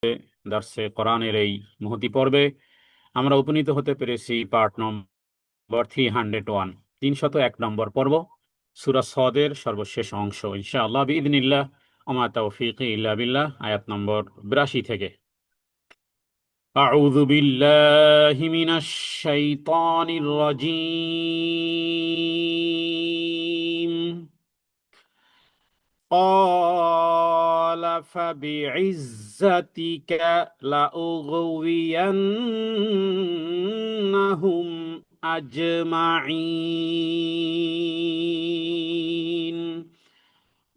দার্সে কোরআনের এই মহতি পর্বে আমরা উপনীত হতে পেরেছি পার্ট নম্বর 301, 301 নম্বর পর্ব, সূরা সদের সর্বশেষ অংশ ইনশাআল্লাহ বিইذنিল্লাহ। ওমা তাওফীকি ইল্লা বিল্লাহ, আয়াত নম্বর 82 থেকে। আউযু বিল্লাহি মিনাশ শাইতানির রাজীম। قال فبعزتك لأغوينهم أجمعين.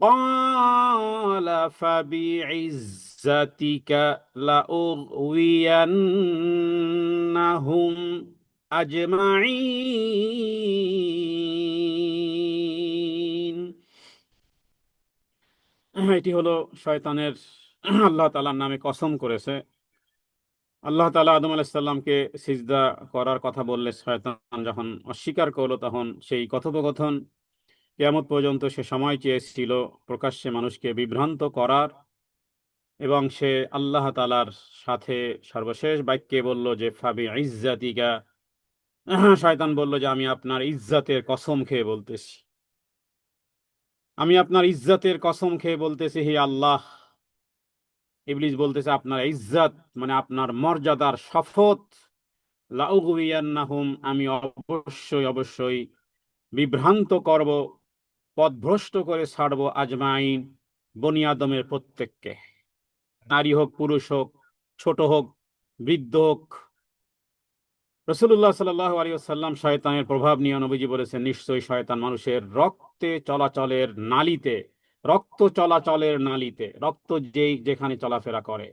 قال فبعزتك لأغوينهم أجمعين. এটি হলো শয়তানের আল্লাহ তাআলার নামে কসম করেছে। আল্লাহ তাআলা আদম আলাইহিস সালামকে সিজদা করার কথা বললে শয়তান যখন অস্বীকার করলো, তখন সেই কথোপকথন কিয়ামত পর্যন্ত সে সময় চেয়েছিল প্রকাশ্যে মানুষকে বিভ্রান্ত করার, এবং সে আল্লাহ তাআলার সাথে সর্বশেষ বাক্যে বলল যে ফাবি ইজ্জাতিকা। শয়তান বলল যে আমি আপনার ইজ্জতের কসম খেয়ে বলতেছি, আমি আপনার ইজ্জতের কসম খেয়ে বলতেছি হে আল্লাহ। ইবলিস বলতেছে আপনার ইজ্জত মানে আপনার মর্যাদার শপথ, লাউগুইয়ান্নাহুম, আমি অবশ্যই অবশ্যই বিভ্রান্ত করব, পথভ্রষ্ট করে ছাড়বো, আজমাইন, বনি আদমের প্রত্যেককে, নারী হোক পুরুষ হোক, ছোট হোক বৃদ্ধ হোক। রাসূলুল্লাহ সাল্লাল্লাহু আলাইহি ওয়াসাল্লাম শয়তানের প্রভাব নিয়ে নবীজি বলেছেন, নিশ্চয়ই শয়তান মানুষের রক্তে চলাচলের নালীতে, রক্ত চলাচলের নালীতে, রক্ত যেই যেখানে চলাফেরা করে,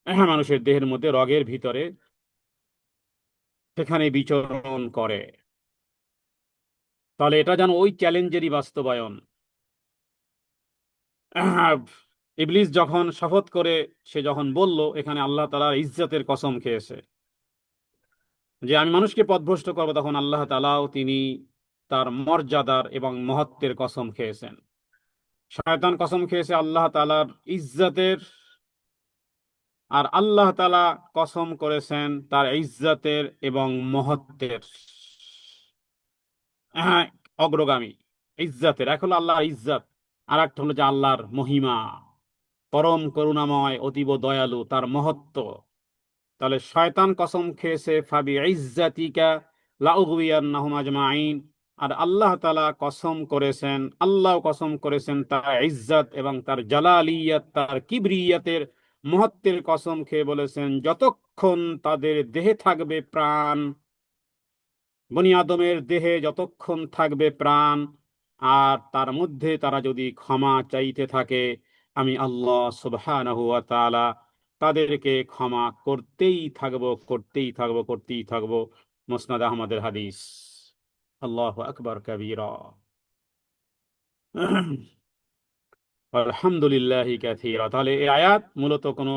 হ্যাঁ, মানুষের দেহের মধ্যে রগের ভিতরে সেখানে বিচরণ করে। তাহলে এটা যেন ওই চ্যালেঞ্জেরই বাস্তবায়ন। ইবলিস যখন শপথ করে, সে যখন বলল, এখানে আল্লাহ তাআলার ইজ্জতের কসম খেয়েছে যে আমি মানুষকে পথভ্রষ্ট করবো, তখন আল্লাহ তাআলাও তিনি তার মর্যাদার এবং মহত্বের কসম খেয়েছেন। শয়তান কসম খেয়েছে আল্লাহ তাআলার ইজ্জতের, আর আল্লাহ তাআলা কসম করেছেন তার ইজ্জতের এবং মহত্বের। হ্যাঁ, অগ্রগামী ইজ্জতের, এক হলো আল্লাহর ইজ্জত, আর একটা হলো যে আল্লাহর মহিমা, পরম করুণাময়, অতীব দয়ালু, তার মহত্ব। তাহলে শয়তান কসম খেয়েছে ফাবি ইজ্জাতিকা লাউগবিয়ান্নাহুম আজমাইন, আর আল্লাহ তাআলা কসম করেছেন, আল্লাহ কসম করেছেন তার ইজ্জত এবং তার জালালিয়াত, তার কিবরিয়াতের মহত্বের কসম খেয়ে বলেছেন যতক্ষণ তাদের দেহে থাকবে প্রাণ, বনি আদমের দেহে যতক্ষণ থাকবে প্রাণ, আর তার মধ্যে তারা যদি ক্ষমা চাইতে থাকে, আমি আল্লাহ সুবহানাহু ওয়া তাআলা তাদেরকে ক্ষমা করতেই থাকবো, করতেই থাকবো, করতেই থাকবো। মুসনাদ আহমদের হাদিস। আল্লাহু আকবার কাবীরা, আলহামদুলিল্লাহি কাসীরা। তাহলে এই আয়াত মূলত কোনো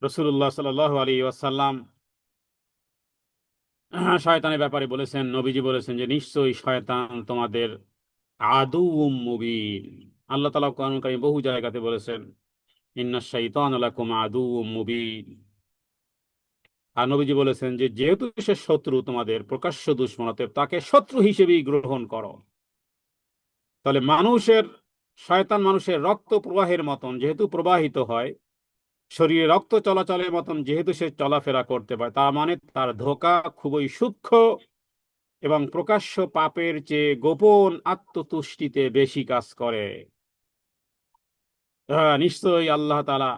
রাসূলুল্লাহ সাল্লাল্লাহু আলাইহি ওয়াসাল্লাম শয়তানের ব্যাপারে বলেছেন, নবীজি বলেছেন যে নিশ্চয়ই শয়তান তোমাদের আদুউম মুবিন। আল্লাহ তাআলা কোরআন কারীমে বহু জায়গাতে বলেছেন ইন্নাশ শাইতানা লাকুম আদুউম মুবিন। আর নবীজি বলেছেন যে যেহেতু সে শত্রু, তোমাদের প্রকাশ্য দুশমন, অতএব তাকে শত্রু হিসেবেই গ্রহণ করো। তাহলে শয়তান মানুষের রক্ত প্রবাহের মতন যেহেতু প্রবাহিত হয়, শরীরে রক্ত চলাচলের মতন যেহেতু সে চলাফেরা করতে পারে, তার মানে তার ধোঁকা খুবই সূক্ষ্ম এবং প্রকাশ্য পাপের চেয়ে গোপন আত্মতুষ্টিতে বেশি কাজ করে। নিশ্চয়ই আল্লাহ তাআলা,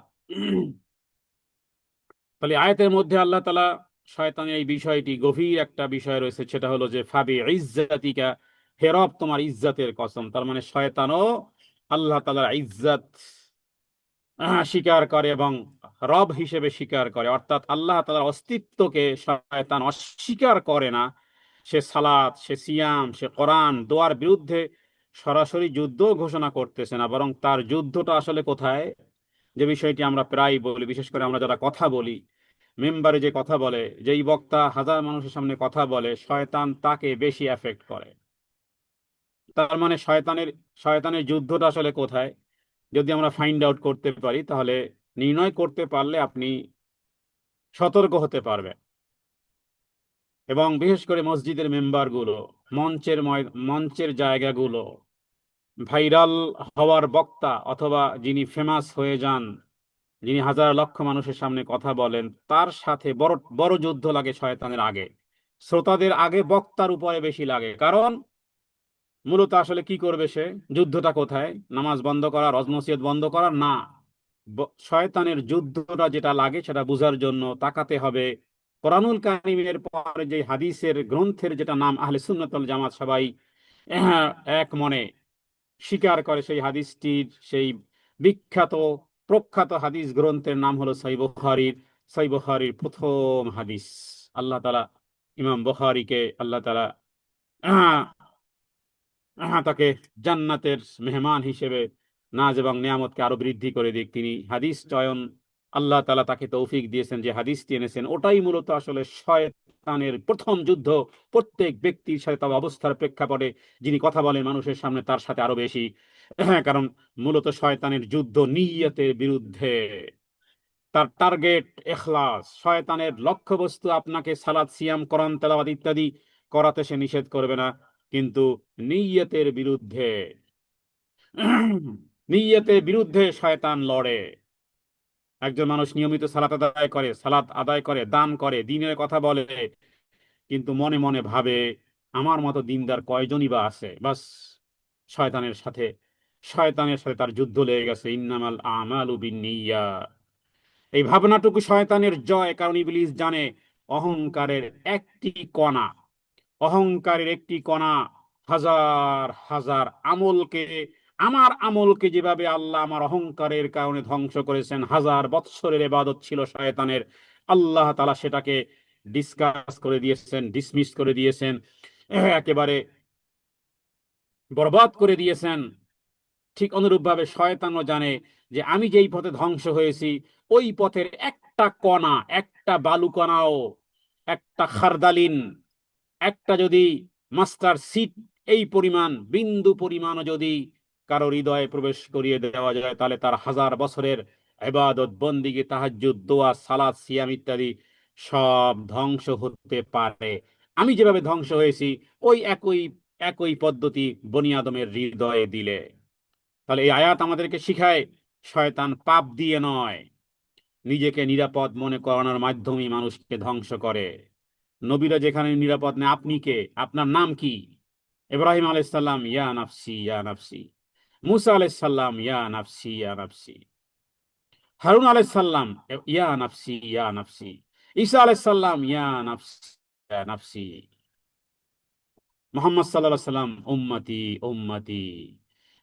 তাহলে আয়াতের মধ্যে আল্লাহ তাআলা শয়তানের এই বিষয়টি, গভীর একটা বিষয় রয়েছে, সেটা হলো যে ফাবি ইজ্জাতিকা, হে রব তোমার ইজ্জতের কসম। তার মানে শয়তানও আল্লাহ তাআলার ইজ্জত স্বীকার করে এবং রব হিসেবে স্বীকার করে, অর্থাৎ আল্লাহ তাআলার অস্তিত্বকে শয়তান অস্বীকার করে না। সে সালাত, সে সিয়াম, সে কোরআন, দোয়ার বিরুদ্ধে সরাসরি যুদ্ধ ঘোষণা করতেছে না, বরং তার যুদ্ধটা আসলে কোথায়, যে বিষয়টি আমরা প্রায় বলি, বিশেষ করে আমরা যারা কথা বলি, মেম্বারে যে কথা বলে, যেই বক্তা হাজার মানুষের সামনে কথা বলে, শয়তান তাকে বেশি এফেক্ট করে। তার মানে শয়তানের যুদ্ধটা আসলে কোথায়, যদি আমরা ফাইন্ড আউট করতে পারি, তাহলে নির্ণয় করতে পারলে আপনি সতর্ক হতে পারবেন। এবং বিশেষ করে মসজিদের মেম্বারগুলো, মঞ্চের জায়গাগুলো, ভাইরাল হওয়ার বক্তা অথবা যিনি ফেমাস হয়ে যান, যিনি হাজার লক্ষ মানুষের সামনে কথা বলেন, তার সাথে বড় বড় যুদ্ধ লাগে শয়তানের আগে, শ্রোতাদের আগে বক্তার উপরে বেশি লাগে। কারণ মূলত আসলে কি করবে সে? যুদ্ধটা কোথায়? নামাজ বন্ধ করা, রজ নসিহত বন্ধ করা না। শয়তানের যুদ্ধটা যেটা লাগে সেটা বোঝার জন্য তাকাতে হবে কোরআনুল কারিমের পরে যে হাদিসের গ্রন্থের যেটা নাম আহলে সুন্নাত ওয়াল জামাত সবাই এক মনে স্বীকার করে, সেই হাদিসটির সেই বিখ্যাত প্রখ্যাত হাদিস গ্রন্থের নাম হলো সহিহ বুখারীর প্রথম হাদিস। আল্লাহ তাআলা ইমাম বুখারীকে আল্লাহ তাআলা তাকে জান্নাতের মেহমান হিসেবে নাজ এবং নিয়ামতকে আরো বৃদ্ধি করে দিক। তিনি হাদিস চয়ন, আল্লাহ তাআলা তাকে তৌফিক দিয়েছেন যে হাদিসটি এনেছেন, ওটাই মূলত আসলে শয়তানের প্রথম যুদ্ধ। প্রত্যেক ব্যক্তির সাথে তার অবস্থার প্রেক্ষাপটে যিনি কথা বলেন মানুষের সামনে, তার সাথে আরো বেশি। কারণ মূলত শয়তানের যুদ্ধ নিয়তের বিরুদ্ধে। তার টার্গেট ইখলাস। শয়তানের লক্ষ্যবস্তু আপনাকে সালাত, সিয়াম, কোরআন তেলাওয়াত ইত্যাদি করাতে সে নিষেধ করবে না, কিন্তু নিয়তের বিরুদ্ধে নিয়তের বিরুদ্ধে শয়তান লড়ে। একজন মানুষ নিয়মিত সালাত আদায় করে, দান করে, দিনের কথা বলে, কিন্তু মনে মনে ভাবে আমার মতো দিনদার কয়জনই বা আছে। বাস, শয়তানের সাথে শয়তানের সাথে তার যুদ্ধ লেগে গেছে। ইন্নামাল আমালু বিন্নিয়াত। এই ভাবনাটুকু শয়তানের জয়, কারণ ইবলিস জানে অহংকারের একটি কণা অহংকারের একটি কণা হাজার হাজার আমার আমলকে যেভাবে আল্লাহ আমার অহংকারের কারণে ধ্বংস করেছেন, হাজার বৎসরের ইবাদত ছিল শয়তানের, আল্লাহ তাআলা সেটাকে ডিসমিস করে দিয়েছেন, একেবারে বরবাদ করে দিয়েছেন। ঠিক অনুরূপভাবে শয়তানও জানে যে আমি যেই পথে ধ্বংস হয়েছি, ওই পথের একটা কণা, একটা বালুকণাও, একটা খারদালিন, একটা যদি মাস্টার সিট, এই পরিমাণ বিন্দু পরিমাণও যদি কারো হৃদয়ে প্রবেশ করিয়ে দেওয়া যায়, তাহলে তার হাজার বছরের ইবাদত, বন্দিগি, তাহাজ্জুদ, দোয়া, সালাত, সিয়াম ইত্যাদি সব ধ্বংস হতে পারে। আমি যেভাবে ধ্বংস হয়েছি, ওই একই একই পদ্ধতি বনি আদমের হৃদয়ে দিলে। তাহলে এই আয়াত আমাদেরকে শিখায় শয়তান পাপ দিয়ে নয়, নিজেকে নিরাপদ মনে করানোর মাধ্যমেই মানুষকে ধ্বংস করে। নবীরা যেখানে নিরাপদ নেই, আপনি কে? আপনার নাম কি? ইব্রাহিম আলাইহিস সালাম ইয়া নাফসি ইয়া নাফসি, মুসা আলাইহিস সালাম ইয়া নাফসি ইয়া নাফসি, হারুন আলাইহিস সালাম ইয়া নাফসি ইয়া নাফসি, ঈসা আলাইহিস সালাম ইয়া নাফসি ইয়া নাফসি, মোহাম্মদ সাল্লাল্লাহু সাল্লাম উম্মতি উম্মতি।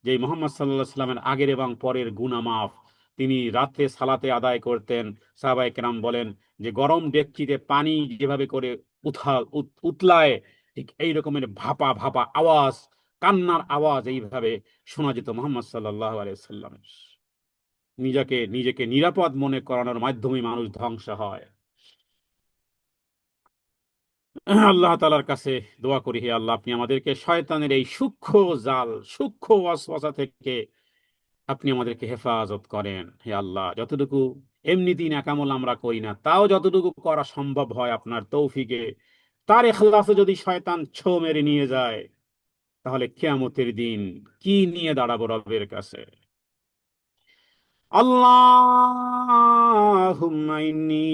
যে মোহাম্মদ সাল্লাল্লাহু সাল্লামের আগের এবং পরের গুনাহ মাফ, তিনি রাত্রে সালাতে আদায় করতেন। সাহাবায়ে কেরাম বলেন যে গরম ডেকচিতে পানি যেভাবে করে উতলায়, ঠিক এই রকমের ভাপা ভাপা আওয়াজ, কান্নার আওয়াজ এইভাবে শোনা যেত মোহাম্মদ সাল্লাল্লাহু আলাইহি সাল্লামের। নিজেকে নিজেকে নিরাপদ মনে করানোর মাধ্যমে মানুষ ধ্বংস হয়। আল্লাহ তাআলার কাছে দোয়া করি, হে আল্লাহ, আপনি আমাদেরকে শয়তানের এই সূক্ষ্ম জাল, সূক্ষ্ম ওয়াসওয়াসা থেকে আপনি আমাদেরকে হেফাজত করেন। হে আল্লাহ, যতটুকু এমনিতেই নেকামল আমরা করি না, তাও যতটুকু করা সম্ভব হয় আপনার তৌফিকে, তার ইখলাসে যদি শয়তান ছো মেরে নিয়ে যায়, তাহলে কিয়ামতের দিন কি নিয়ে দাঁড়াবো রবের কাছে? আল্লাহুম্মা ইন্নী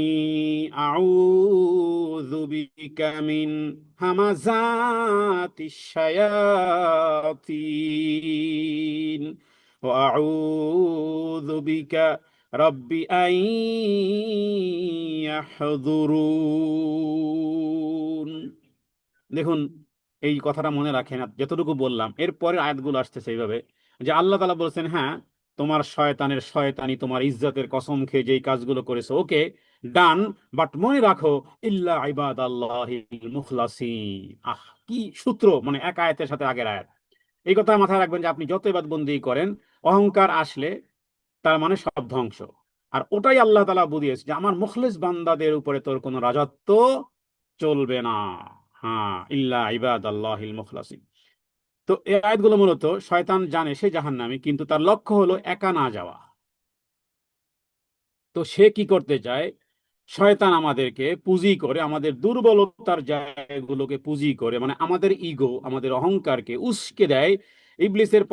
আউযু বিকা মিন হামাযাতিশ শায়াতিন ওয়া আউযু বিকা রাব্বি আন ইয়াহযুরুন। দেখুন, এই কথাটা মনে রাখেন, যতটুকু বললাম এরপরে আয়াতগুলো আসতেছে এইভাবে যে আল্লাহ তাআলা বলছেন, হ্যাঁ, তোমার শয়তানের শয়তানি, তোমার ইজ্জতের কসম খেয়ে যেই কাজগুলো করেছো, ওকে, ডান, বাট মনে রাখো ইল্লা ইবাদাল্লাহিল মুখলাসিন। কি সূত্র! মানে এক আয়াতের সাথে আগের আয়াত। এই কথা মাথায় রাখবেন যে আপনি যত ইবাদতবন্দি করেন, অহংকার আসলে তার মানে সব ধ্বংস। আর ওটাই আল্লাহ তাআলা বুঝিয়েছে যে আমার মুখলিস বান্দাদের উপরে তোর কোনো রাজত্ব চলবে না। হ্যাঁ, ইল্লা ইবাদাল্লাহিল মুখলাসিন। তো এই আয়াতগুলো মূলত শয়তান জানে সে জাহান্নামী, কিন্তু তার লক্ষ্য হলো একা না যাওয়া। তো সে কি করতে চায়? শয়তান আমাদেরকে পুঁজি করে, আমাদের দুর্বলতার জায়গাগুলোকে পুঁজি করে, মানে আমাদের ইগো, আমাদের অহংকারকে উস্কে দেয়। ইবলিসের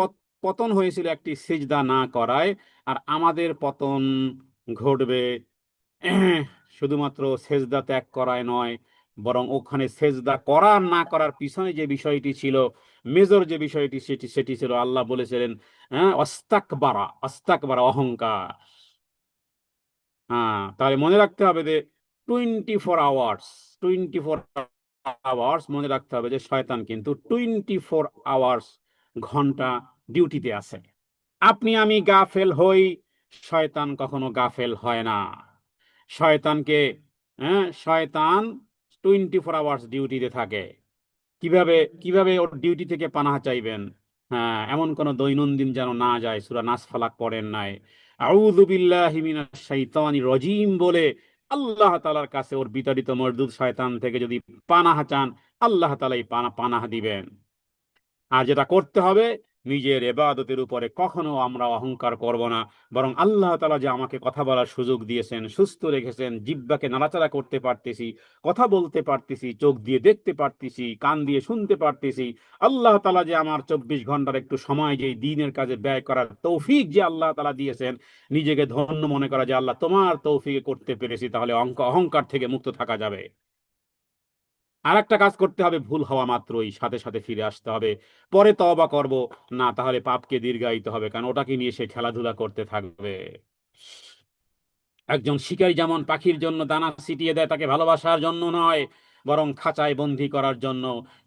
পতন হয়েছিল একটি সিজদা না করায়, আর আমাদের পতন ঘটবে শুধুমাত্র সেজদা ত্যাগ করায় নয়, বরং ওখানে সেজদা করা আর না করার পিছনে যে বিষয়টি ছিল, মেজর যে বিষয়টি, সেটি সেটি ছিল আল্লাহ বলেছিলেন, হ্যাঁ, অস্তাকবারা, অস্তাকবারা, অহংকার। হ্যাঁ, তাহলে মনে রাখতে হবে যে 24 আওয়ার্স, 24 আওয়ার্স মনে রাখতে হবে যে শয়তান কিন্তু 24 আওয়ার্স, ঘন্টা ডিউটিতে আছে। আপনি আমি গাফেল হই, শয়তান কখনো গাফেল হয় না। শয়তানকে, হ্যাঁ, শয়তান 24 আওয়ার্স ডিউটিতে থাকে। কিভাবে কিভাবে ওর ডিউটি থেকে পানাহা চাইবেন? হ্যাঁ, এমন কোন দৈনন্দিন যেন না যায় সূরা নাস ফালাক পড়েন নাই, আউযু বিল্লাহি মিনাশ শাইতানির রাজিম বলে আল্লাহ তাআলার কাছে ওর বিতাড়িত মরদুদ শয়তান থেকে যদি পানাহা চান, আল্লাহ তাআলাই পানাহা দিবেন। আর যেটা করতে হবে, নিজের ইবাদতের উপরে কখনো আমরা অহংকার করব না, বরং আল্লাহ তাআলা যে আমাকে কথা বলার সুযোগ দিয়েছেন, সুস্থ রেখেছেন, জিহ্বাকে নাড়াচাড়া করতে পারতেছি, কথা বলতে পারতেছি, চোখ দিয়ে দেখতে পারতেছি, কান দিয়ে শুনতে পারতেছি, আল্লাহ তাআলা যে আমার 24 ঘন্টার একটু সময় যে এই দিনের কাজে ব্যয় করার তৌফিক যে আল্লাহ তাআলা দিয়েছেন, নিজেকে ধন্য মনে করা যে আল্লাহ তোমার তৌফিকে করতে পেরেছি, তাহলে অহংকার থেকে মুক্ত থাকা যাবে। আর একটা কাজ করতে হবে, ভুল হওয়া মাত্রই সাথে সাথে ফিরে আসতে হবে, পরে তওবা করব না, তাহলে পাপকে দীর্ঘায়িত হবে, কারণ ওটাকে নিয়ে সে খেলাধুলা করতে থাকবে। একজন শিকারী যেমন পাখির জন্য দানা ছিটিয়ে দেয়, তাকে ভালোবাসার জন্য নয়, বরং খাঁচায় বন্দি করার জন্য,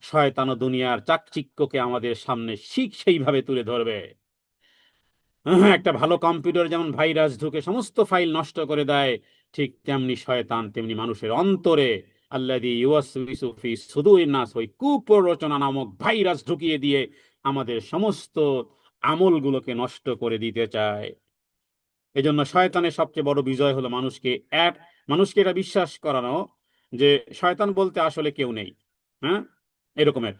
শয়তান ও দুনিয়ার চাকচিক্যকে আমাদের সামনে ঠিক সেইভাবে তুলে ধরবে। একটা ভালো কম্পিউটার যেমন ভাইরাস ঢুকে সমস্ত ফাইল নষ্ট করে দেয়, ঠিক তেমনি শয়তান তেমনি মানুষের অন্তরে আল্লাযী ইউওয়াসউইসু ফি সুদুরিন নাস, ওই কুপ্ররোচনা নামক ভাইরাস ঢুকিয়ে দিয়ে আমাদের সমস্ত আমলগুলোকে নষ্ট করে দিতে চায়। এজন্য শয়তানের সবচেয়ে বড় বিজয় হলো মানুষকে এটা বিশ্বাস করানো যে শয়তান বলতে আসলে কেউ নেই। হ্যাঁ, এরকমের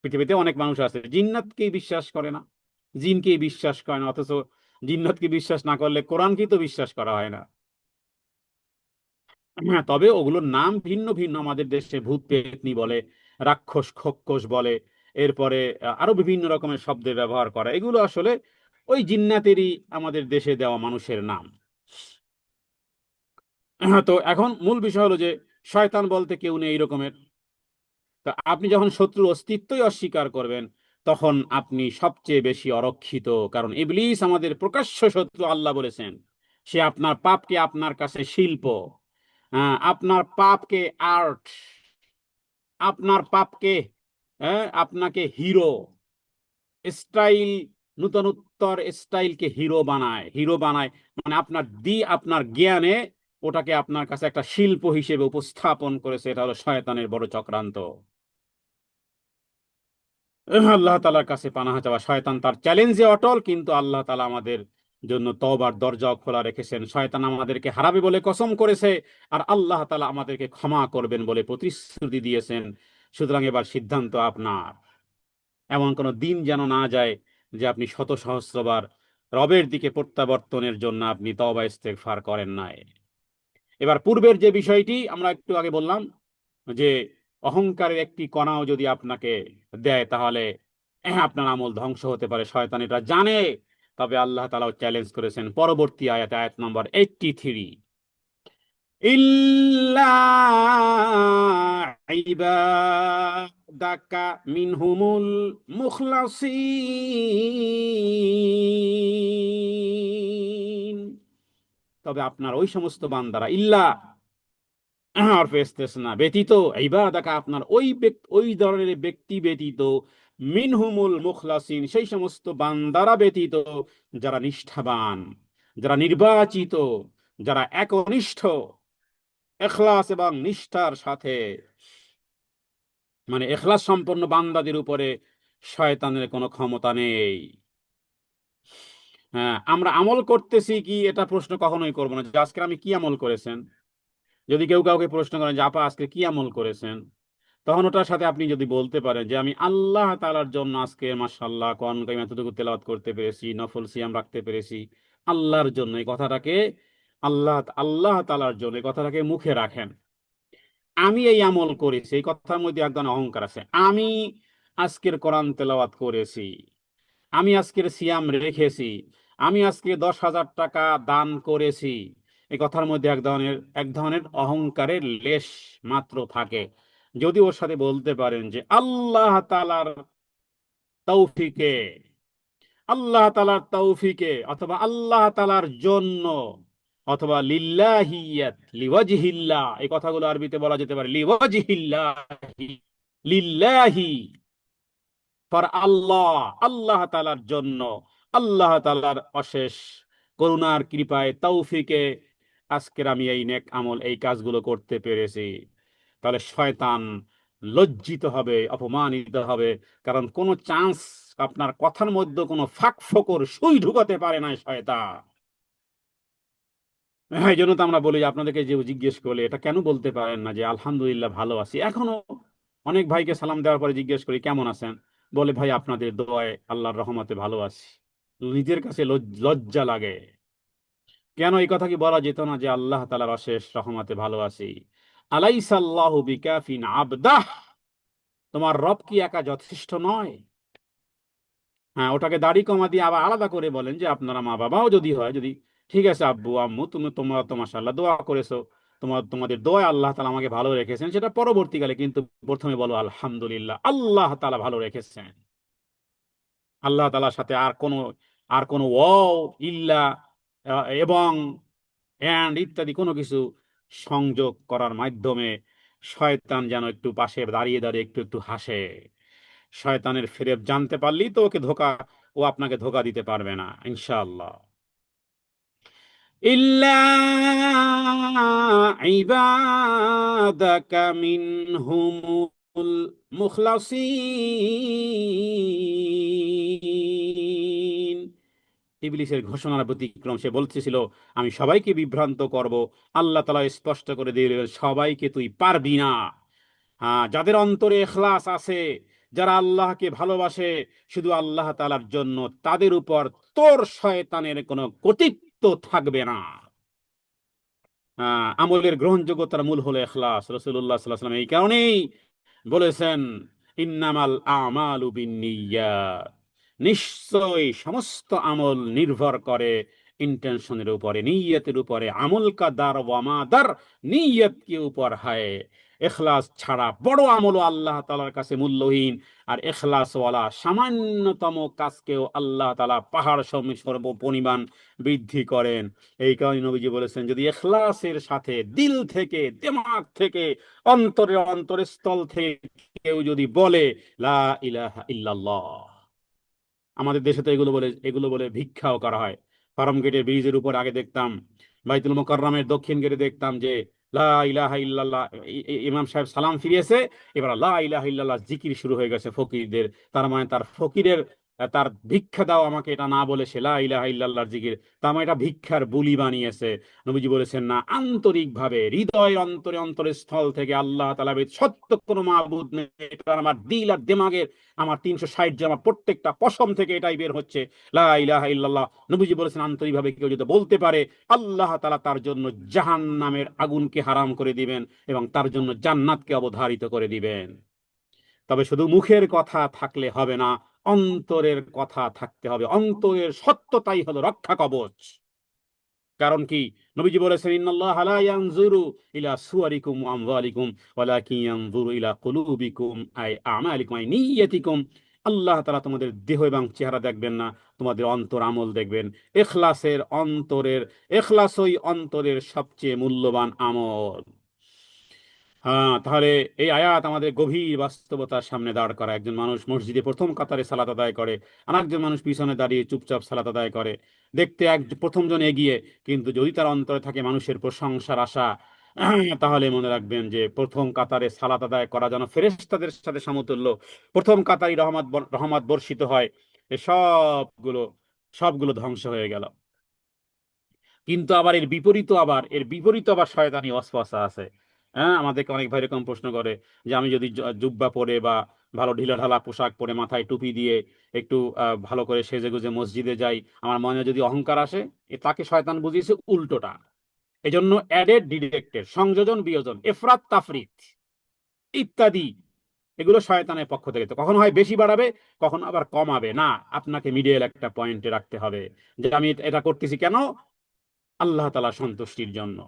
পৃথিবীতে অনেক মানুষ আছে জিন্নাতকেই বিশ্বাস করে না, জিনকেই বিশ্বাস করে না, অথচ জিন্নাতকে বিশ্বাস না করলে কোরআনকেই তো বিশ্বাস করা হয় না। হ্যাঁ, তবে ওগুলোর নাম ভিন্ন ভিন্ন, আমাদের দেশে ভূত পেতনি বলে, রাক্ষস খোক্কস বলে, এরপরে আরো বিভিন্ন রকমের শব্দের ব্যবহার করা, এগুলো আসলে ওই জিন্নাতেরই আমাদের দেশে দেওয়া মানুষের নাম। তো এখন মূল বিষয় হলো যে শয়তান বলতে কেউ নেই এই রকমের। তা আপনি যখন শত্রুর অস্তিত্বই অস্বীকার করবেন, তখন আপনি সবচেয়ে বেশি অরক্ষিত, কারণ ইবলিস আমাদের প্রকাশ্য শত্রু। আল্লাহ বলেছেন সে আপনার পাপকে আপনার কাছে শিল্প, আপনার পাপকে আর্ট, আপনার পাপকে, আপনাকে হিরো স্টাইল, নূতনোত্তর স্টাইলকে হিরো বানায়, মানে আপনার জ্ঞানে ওটাকে আপনার কাছে একটা শিল্প হিসেবে উপস্থাপন করেছে। এটা হলো শয়তানের বড় চক্রান্ত। আল্লাহ তাআলার কাছে পানাহ চাওয়া। শয়তান তার চ্যালেঞ্জে অটল, কিন্তু আল্লাহ তাআলা আমাদের জন্য তওবার দরজাও খোলা রেখেছেন। শয়তান আমাদেরকে হারাবে বলে কসম করেছে, আর আল্লাহ তাআলা আমাদেরকে ক্ষমা করবেন বলে প্রতিশ্রুতি দিয়েছেন। সুতরাং এবার সিদ্ধান্ত আপনার। এমন কোনো দিন যেন না যায় যে আপনি শত সহস্রবার রবের দিকে প্রত্যাবর্তনের জন্য আপনি তওবা ইস্তেগফার করেন নাই। এবার পূর্বের যে বিষয়টি আমরা একটু আগে বললাম, যে অহংকারের একটি কণাও যদি আপনাকে দেয়, তাহলে আপনার আমল ধ্বংস হতে পারে, শয়তান এটা জানে। তবে আল্লাহ তাআলাও চ্যালেঞ্জ করেছেন পরবর্তী আয়াতে, আয়াত নম্বর 83, ইল্লা ইবাদাকা মিনহুমুল মুখলাসিন, তবে আপনার ওই সমস্ত বান্দারা, ইল্লা অর্ফে ইস্তেসনা, ব্যতীত, ইবাদাকা আপনার ওই ধরনের ব্যক্তি ব্যতীত, মিনহুমুল মুখলাসিন সেই সমস্ত বান্দারা ব্যতীত যারা নিষ্ঠাবান, যারা নির্বাচিত, যারা একনিষ্ঠ, এখলাস এবং নিষ্ঠার সাথে, মানে এখলাস সম্পন্ন বান্দাদের উপরে শয়তানের কোনো ক্ষমতা নেই। হ্যাঁ, আমরা আমল করতেছি কি, এটা প্রশ্ন কখনোই করবো না যে আজকে আমি কি আমল করেছেন। যদি কেউ কাউকে প্রশ্ন করেন যে আপা আজকে কি আমল করেছেন, তখন ওটার সাথে আপনি যদি বলতে পারেন যে আমি আল্লাহ তাআলার জন্য আজকে মাশাআল্লাহ কোরআন কারীম এতটুকু তেলাওয়াত করতে পেরেছি, নফল সিয়াম রাখতে পেরেছি আল্লাহর জন্য, এই কথাটাকে আল্লাহ আল্লাহ তাআলার জন্য এই কথাটাকে মুখে রাখেন। আমি এই আমল করেছি, এই কথার মধ্যে এক ধরনের অহংকার আছে। আমি আজকের কোরআন তেলাওয়াত করেছি, আমি আজকের সিয়াম রেখেছি, আমি আজকে 10,000 টাকা দান করেছি, এই কথার মধ্যে এক ধরনের অহংকারের লেশ মাত্র থাকে। যদি ওর সাথে বলতে পারেন যে আল্লাহ তাআলার তৌফিকে, আল্লাহ তাআলার তৌফিকে, অথবা আল্লাহ তাআলার জন্য, অথবা লিল্লাহিয়াত লিওয়াজহিল্লাহ, এই কথাগুলো আরবিতে বলা যেতে পারে লিওয়াজহিল্লাহি, লিল্লাহি, ফর আল্লাহ, আল্লাহ তাআলার জন্য, আল্লাহ তাআলার অশেষ করুণার কৃপায় তৌফিকে আজকের আমি এই নেক আমল এই কাজগুলো করতে পেরেছি। তাহলে শয়তান লজ্জিত হবে, অপমানিত হবে, কারণ কোনো চান্স আপনার কথার মধ্যে কোনো ফাঁক ফোকর সুই ঢুকাতে পারে না শয়তান। হ্যাঁ, এই জন্য তো আমরা বলি যে আপনাদেরকে যে জিজ্ঞেস করলে এটা কেন বলতে পারেন না যে আলহামদুলিল্লাহ ভালো আছি। এখনো অনেক ভাইকে সালাম দেওয়ার পরে জিজ্ঞেস করি কেমন আছেন, বলে ভাই আপনাদের দোয়ায় আল্লাহর রহমতে ভালো আছি। নিজের কাছে লজ্জা লাগে। কেন এই কথা কি বলা যেত না যে আল্লাহ তাআলার অশেষ রহমতে ভালো আছি? আলাইসাল্লাহু বিকাফিন আবদাহ, তোমার রব কি একা যথেষ্ট নয়? হ্যাঁ, ওটাকে দাড়ি কমা দিয়ে আবার আলাদা করে বলেন যে আপনারা মা বাবাও যদি হয়, যদি ঠিক আছে আব্বু আম্মু তোমরা তো মাশাআল্লাহ দোয়া করেছো, তোমাদের দোয়া আল্লাহ তাআলা আমাকে ভালো রেখেছেন, সেটা পরবর্তীকালে, কিন্তু প্রথমে বলো আলহামদুলিল্লাহ আল্লাহ তাআলা ভালো রেখেছেন। আল্লাহ তাআলার সাথে আর কোনো ও, ইল্লা, এবং এন্ড ইত্যাদি কোনো কিছু সংযোগ করার মাধ্যমে শয়তান যেন একটু পাশে দাঁড়িয়ে দাঁড়িয়ে একটু একটু হাসে। শয়তানের ফিরেব জানতে পারলেই তো ও আপনাকে ধোকা দিতে পারবে না ইনশাআল্লাহ। ইল্লা ইবাদাকা মিনহুমুল মুখলাসিন। ইবলিসের ঘোষণার ব্যতিক্রম, সে বলতেছিল আমি সবাইকে বিভ্রান্ত করব। আল্লাহ তাআলা স্পষ্ট করে দিয়ে দিলেন, সবাইকে তুই পারবি না। হ্যাঁ, যাদের অন্তরে ইখলাস আছে, যারা আল্লাহকে ভালোবাসে শুধু আল্লাহ তাআলার জন্য, তাদের উপর তোর শয়তানের কোনো কর্তৃত্ব থাকবে না। আমলের গ্রহণযোগ্যতার মূল হলো ইখলাস। রাসূলুল্লাহ সাল্লাল্লাহু আলাইহি ওয়াসাল্লাম এই কারণেই বলেছেন ইন্নামাল আমালু বিন্নিয়াত, নিশ্চয়ই সমস্ত আমল নির্ভর করে ইন্টেনশনের উপরে, নিয়তের উপরে। আমল কা দার ওয়া মা দার, নিয়ত কে উপর হয়। ইখলাস ছাড়া বড় আমলও আল্লাহ তাআলার কাছে মূল্যহীন, আর ইখলাসওয়ালা সামান্যতম কাজকেও আল্লাহ তাআলা পাহাড় সম পরিমাণ বৃদ্ধি করেন। এই কারণে নবীজি বলেছেন যদি ইখলাসের সাথে দিল থেকে, দিমাগ থেকে, অন্তরের স্থল থেকে কেউ যদি বলে লা ইলাহা ইল্লাল্লাহ, আমাদের দেশে তো এগুলো বলে ভিক্ষাও করা হয়। ফার্ম গেটের ব্রিজের উপর আগে দেখতাম, বাইতুল মোকাররমের দক্ষিণ গেটে দেখতাম যে লা ইলাহা ইল্লাল্লাহ, ইমাম সাহেব সালাম ফিরিয়েছে, এবার লা ইলাহা ইল্লাল্লাহ জিকির শুরু হয়ে গেছে ফকিরদের। তার মানে তার ফকিরের তার ভিক্ষা দাও আমাকে এটা না বলে সে লা ইলাহা ইল্লাল্লাহর জিকির, তার মানে এটা ভিক্ষার বুলি বানিয়েছে। নবীজি বলেছেন না, আন্তরিকভাবে হৃদয়ের অন্তরের স্থল থেকে আল্লাহ তাআলা ব্যতীত সত্য কোনো মাবুদ নেই, এটা আমার দিল আর দিমাগের, আমার 360 যে আমার প্রত্যেকটা পশম থেকে এটাই বের হচ্ছে লা ইলাহা ইল্লাল্লাহ। নবীজি বলেছেন আন্তরিকভাবে কেউ যদি বলতে পারে, আল্লাহ তাআলা তার জন্য জাহান্নামের আগুনকে হারাম করে দিবেন এবং তার জন্য জান্নাতকে অবধারিত করে দিবেন। তবে শুধু মুখের কথা থাকলে হবে না, অন্তরের কথা থাকতে হবে। অন্তরের সত্যতাই হলো রক্ষা কবচ। কারণ কি, নবীজি বলেছেন ইন্নাল্লাহা লা ইয়ানজুরু ইলা সুওয়ারিকুম ওয়া আমওয়ালিকুম ওয়ালাকিন ইয়ানজুরু ইলা কুলুবিকুম আই আমালিকুম আই নিয়্যাতিকুম। আল্লাহ তাআলা তোমাদের দেহ এবং চেহারা দেখবেন না, তোমাদের অন্তর আমল দেখবেন। ইখলাসই অন্তরের সবচেয়ে মূল্যবান আমল। হ্যাঁ, তাহলে এই আয়াত আমাদের গভীর বাস্তবতার সামনে দাঁড় করা। একজন মানুষ মসজিদে প্রথম কাতারে সালাত আদায় করে, আর একজন মানুষ পিছনে দাঁড়িয়ে চুপচাপ সালাত আদায় করে। দেখতে প্রথম জন এগিয়ে, কিন্তু যদি তার অন্তরে থাকে মানুষের প্রশংসার আশা, তাহলে মনে রাখবেন যে প্রথম কাতারে সালাত আদায় করা যেন ফেরেশতাদের সাথে সমতুল্য। প্রথম কাতারই রহমত বর্ষিত হয়, এ সবগুলো ধ্বংস হয়ে গেল। কিন্তু আবার এর বিপরীত আবার শয়তানি ওয়াসওয়াসা আছে। হ্যাঁ, আমাদেরকে অনেক ভাই এরকম প্রশ্ন করে যে আমি যদি জুব্বা পরে বা ভালো ঢিলাঢালা পোশাক পরে মাথায় টুপি দিয়ে একটু ভালো করে সেজে গুজে মসজিদে যাই, আমার মনে যদি অহংকার আসে, তাকে শয়তান বুঝিয়েছে উল্টোটা। এজন্য অ্যাডেড ডিডেক্টেড, সংযোজন বিয়োজন, এফরাত তাফরিত ইত্যাদি, এগুলো শয়তানের পক্ষ থেকে। তো কখনো হয় বেশি বাড়াবে, কখনো আবার কমাবে না। আপনাকে মিডিয়াল একটা পয়েন্টে রাখতে হবে যে আমি এটা করতেছি কেন, আল্লাহ তাআলা সন্তুষ্টির জন্য।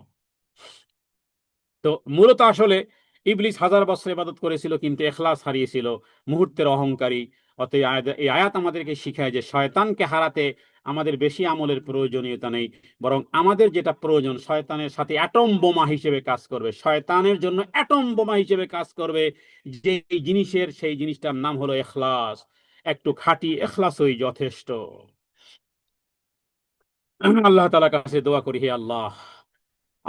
তো মূলত আসলে ইবলিস হাজার বছর ইবাদত করেছিল কিন্তু এখলাস হারিয়েছিল, মুহূর্তের অহংকারী। অতএব এই আয়াত আমাদেরকে শিখায় যে শয়তানকে হারাতে আমাদের বেশি আমলের প্রয়োজনীয়তা নেই, বরং আমাদের যেটা প্রয়োজন, শয়তানের সাথে অ্যাটম বোমা হিসেবে কাজ করবে, শয়তানের জন্য অ্যাটম বোমা হিসেবে কাজ করবে যে জিনিসের, সেই জিনিসটার নাম হলো এখলাস। একটু খাঁটি এখলাসই যথেষ্ট। আল্লাহ তাআলার কাছে দোয়া করি, হে আল্লাহ,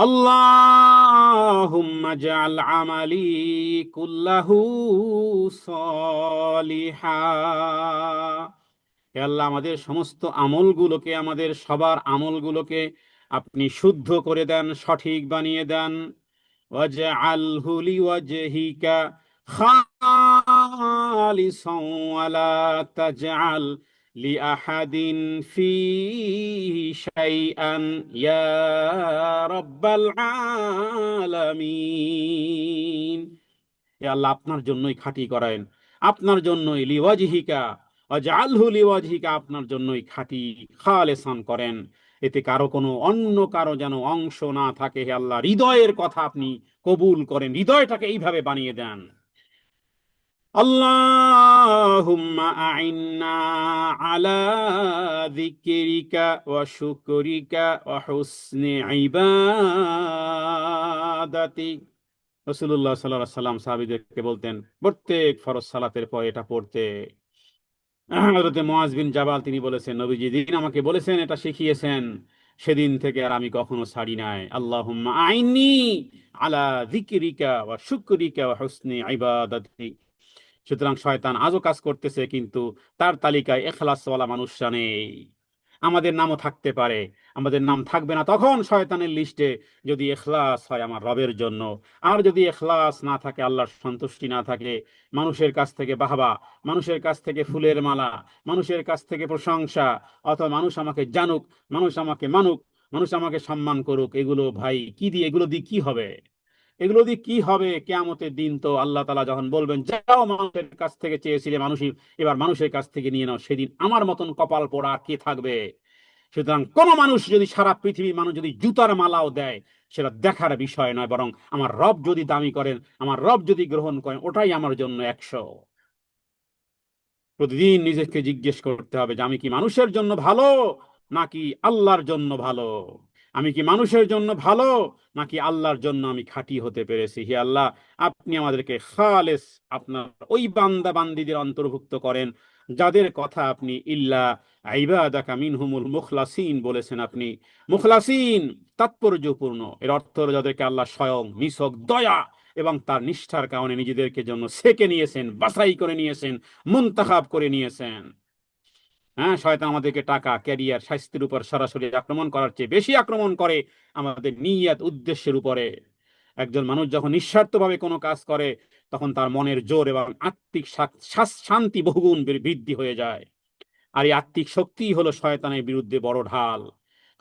আল্লাহুম্মা জাআল আমালি কুল্লাহু সলিহা। হে আল্লাহ, আমাদের সমস্ত আমলগুলোকে, আমাদের সবার আমলগুলোকে আপনি শুদ্ধ করে দেন, সঠিক বানিয়ে দেন। ওয়াজআলহু লিওয়াজহিকা খালিসান ওয়ালা তাজআল লিআহাদিন ফীহি শাইআন ইয়া রাব্বাল আলামিন। এ আল্লাহ, আপনার জন্যই খাঁটি করেন, আপনার জন্যই লিওয়াজহিকা, ওয়াজআলহু লিওয়াজহিকা, আপনার জন্যই খাঁটি খালেসান করেন, এতে কারো কোনো অন্য কারো যেন অংশ না থাকে। হে আল্লাহ, হৃদয়ের কথা আপনি কবুল করেন, হৃদয়টাকে এইভাবে বানিয়ে দেন। আল্লাহুম্মা আইন্না আলা যিকরিকা ওয়া শুকরিকা ওয়া হুসনি ইবাদাতিক। রাসূলুল্লাহ সাল্লাল্লাহু আলাইহি সাল্লাম সাহাবীদেরকে বলতেন প্রত্যেক ফরজ সালাতের পর এটা পড়তে। হযরতে মুআয বিন জাবাল তিনি বলেছেন, নবীজি যেদিন আমাকে বলেছেন, এটা শিখিয়েছেন, সেদিন থেকে আর আমি কখনো ছাড়ি নাই। আল্লাহুম্মা আইন্নি আলা যিকরিকা ওয়া শুকরিকা ওয়া হুসনি ইবাদাতিক। সুতরাং শয়তান আজও কাজ করতেছে, কিন্তু তার তালিকায় এখলাসওয়ালা মানুষরা নেই। আমাদের নামও থাকতে পারে, আমাদের নাম থাকবে না তখন শয়তানের লিস্টে, যদি এখলাস হয় আমার রবের জন্য। আর যদি এখলাস না থাকে, আল্লাহর সন্তুষ্টি না থাকে, মানুষের কাছ থেকে বাহবা, মানুষের কাছ থেকে ফুলের মালা, মানুষের কাছ থেকে প্রশংসা, অথবা মানুষ আমাকে জানুক, মানুষ আমাকে মানুক, মানুষ আমাকে সম্মান করুক, এগুলো ভাই কি দিয়ে, এগুলো দিয়ে কি হবে? এগুলো দিয়ে কি হবে? কিয়ামতের দিন তো আল্লাহ তাআলা যখন বলবেন, যাও মানুষের কাছ থেকে চেয়েছিলে মানুষই, এবার মানুষের কাছ থেকে নিয়ে নাও, সেদিন আমার মতন কপাল পোড়া আর কে থাকবে? সুতরাং কোন মানুষ যদি, সারা পৃথিবীর মানুষ যদি জুতার মালাও দেয়, সেটা দেখার বিষয় নয়, বরং আমার রব যদি দামি করেন, আমার রব যদি গ্রহণ করেন, ওটাই আমার জন্য 100। প্রতিদিন নিজেকে জিজ্ঞেস করতে হবে যে আমি কি মানুষের জন্য ভালো নাকি আল্লাহর জন্য ভালো? আমি কি মানুষের জন্য ভালো নাকি আল্লাহর জন্য আমি খাঁটি হতে পেরেছি? হে আল্লাহ, আপনি আমাদেরকে খালেস আপনার ওই বান্দা বান্দীদের অন্তর্ভুক্ত করেন যাদের কথা আপনি ইল্লা ইবাদাকা মিনহুমুল মুখলাসিন বলেছেন। আপনি মুখলাসিন তাৎপর্যপূর্ণ, এর অর্থ হলো যাদেরকে আল্লাহ স্বয়ং নিছক দয়া এবং তার নিষ্ঠার কারণে নিজেদেরকে জন্য সেকে নিয়েছেন, বাছাই করে নিয়েছেন, মুনতাখাব করে নিয়েছেন। হ্যাঁ, শয়তান আমাদেরকে টাকা, ক্যারিয়ার, স্বাস্থ্যের উপর সরাসরি আক্রমণ করার চেয়ে বেশি আক্রমণ করে আমাদের নিয়ত, উদ্দেশ্যের উপরে। একজন মানুষ যখন নিঃস্বার্থভাবে কোনো কাজ করে, তখন তার মনের জোর এবং আত্মিক শান্তি বহুগুণ বৃদ্ধি হয়ে যায়। আর এই আত্মিক শক্তিই হলো শয়তানের বিরুদ্ধে বড় ঢাল।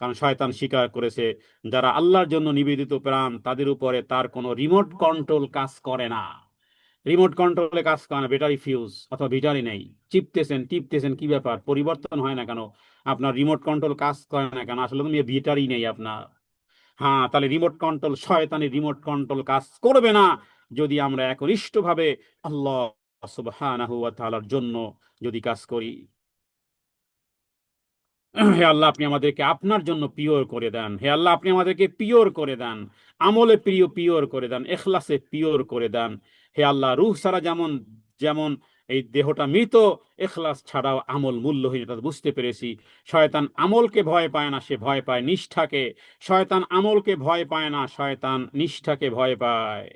কারণ শয়তান স্বীকার করেছে, যারা আল্লাহর জন্য নিবেদিত প্রাণ, তাদের উপরে তার কোনো রিমোট কন্ট্রোল কাজ করে না। রিমোট কন্ট্রোলে কাজ করে না, ব্যাটারি ফিউজ অথবা ব্যাটারি নেই, চিপতেছেন টিপতেছেন, কি ব্যাপার, পরিবর্তন হয় না কেন? আপনার রিমোট কন্ট্রোল কাজ করে না কেন? আসলে তুমি ব্যাটারি নেই আপনার। হ্যাঁ, তাহলে রিমোট কন্ট্রোল, শয়তানের রিমোট কন্ট্রোল কাজ করবে না যদি আমরা একনিষ্ঠভাবে আল্লাহ সুবহানাহু ওয়া তাআলার জন্য যদি কাজ করি। হে আল্লাহ, আপনি আমাদেরকে আপনার জন্য পিওর করে দেন। হে আল্লাহ, আপনি আমাদেরকে পিওর করে দেন, আমলে পিওর করে দেন, এখলাসে পিওর করে দেন। হে আল্লাহ, রূহ ছাড়া যেমন যেমন এই দেহটা মৃত, এখলাস ছাড়াও আমল মূল্যহীন, এটা বুঝতে পেরেছি। শয়তান আমলকে ভয় পায় না, সে ভয় পায় নিষ্ঠাকে। শয়তান আমলকে ভয় পায় না, শয়তান নিষ্ঠাকে ভয় পায়।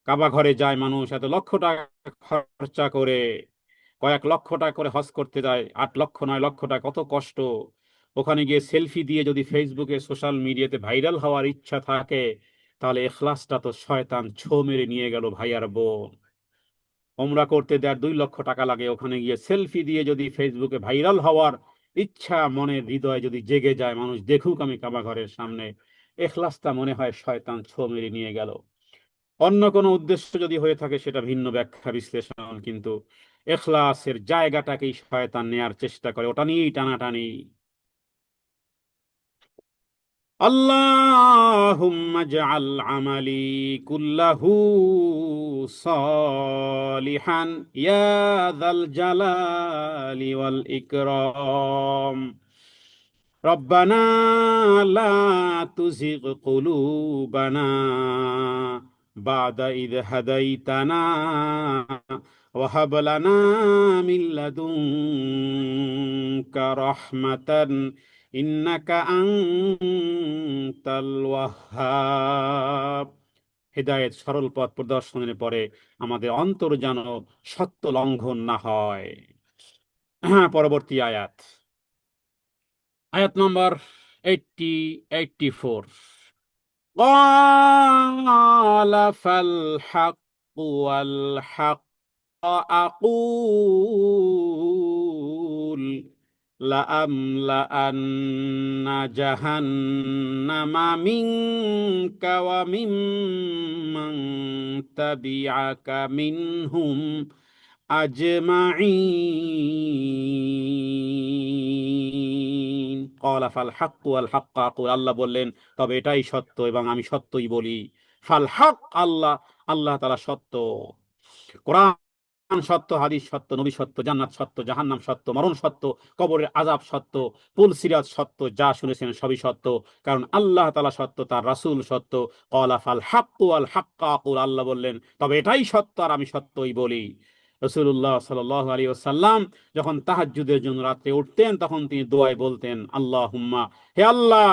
কাবা ঘরে যায় মানুষ, এত লক্ষ টাকা খরচা করে, কয়েক লক্ষ টাকা করে হজ করতে যায়, 8 লক্ষ 9 লক্ষ টাকা, কত কষ্ট। ওখানে গিয়ে সেলফি দিয়ে যদি ফেসবুকে, সোশ্যাল মিডিয়াতে ভাইরাল হওয়ার ইচ্ছা থাকে, তাহলে এখলাসটা তো শয়তান ছো মেরে নিয়ে গেল ভাই আর বোন। ওমরা করতে 1.5-2 লক্ষ টাকা লাগে, ওখানে গিয়ে সেলফি দিয়ে যদি ফেসবুকে ভাইরাল হওয়ার ইচ্ছা মনের হৃদয়ে যদি জেগে যায়, মানুষ দেখুক আমি কাবা ঘরের সামনে, এখলাসটা মনে হয় শয়তান ছো মেরে নিয়ে গেল। অন্য কোনো উদ্দেশ্য যদি হয়ে থাকে সেটা ভিন্ন ব্যাখ্যা বিশ্লেষণ, কিন্তু এখলাসের জায়গাটাকেই শয়তান নেয়ার চেষ্টা করে, ওটা নিয়েই টানাটানি। اللهم اجعل عملي كله صالحا يا ذا الجلال والإكرام ربنا لا تزغ قلوبنا بعد إذ هديتنا وهب لنا من لدنك رحمة إنك أنت الوهاب। হেদায়েত সরল পথ প্রদর্শনের পরে আমাদের অন্তর যেন সত্য লঙ্ঘন না হয়। পরবর্তী আয়াত, আয়াত নম্বর 84। قال فالحق والحق أقول لأملأن جهنم منك وممن تبعك منهم আজমাইন। ক্বালা ফাল হাক্কু ওয়াল হাক্কা আকুল, আল্লাহ বললেন তবে এটাই সত্য এবং আমি সত্যই বলি। ফাল হক, আল্লাহ, আল্লাহ তাআলা সত্য, কোরআন সত্য, হাদিস সত্য, নবী সত্য, জান্নাত সত্য, জাহান্নাম সত্য, মরণ সত্য, কবরের আযাব সত্য, পুল সিরাত সত্য, যা শুনেছেন সবই সত্য, কারণ আল্লাহ তাআলা সত্য, তার রাসূল সত্য। ক্বালা ফাল হাক্কু ওয়াল হাক্কা আকুল, আল্লাহ বললেন তবে এটাই সত্য আর আমি সত্যই বলি। রাসূলুল্লাহ সাল্লাল্লাহু আলাইহি ওয়াসাল্লাম যখন তাহাজ্জুদের জন্য রাতে উঠতেন তখন তিনি দোয়ায় বলতেন, আল্লাহুম্মা, হে আল্লাহ,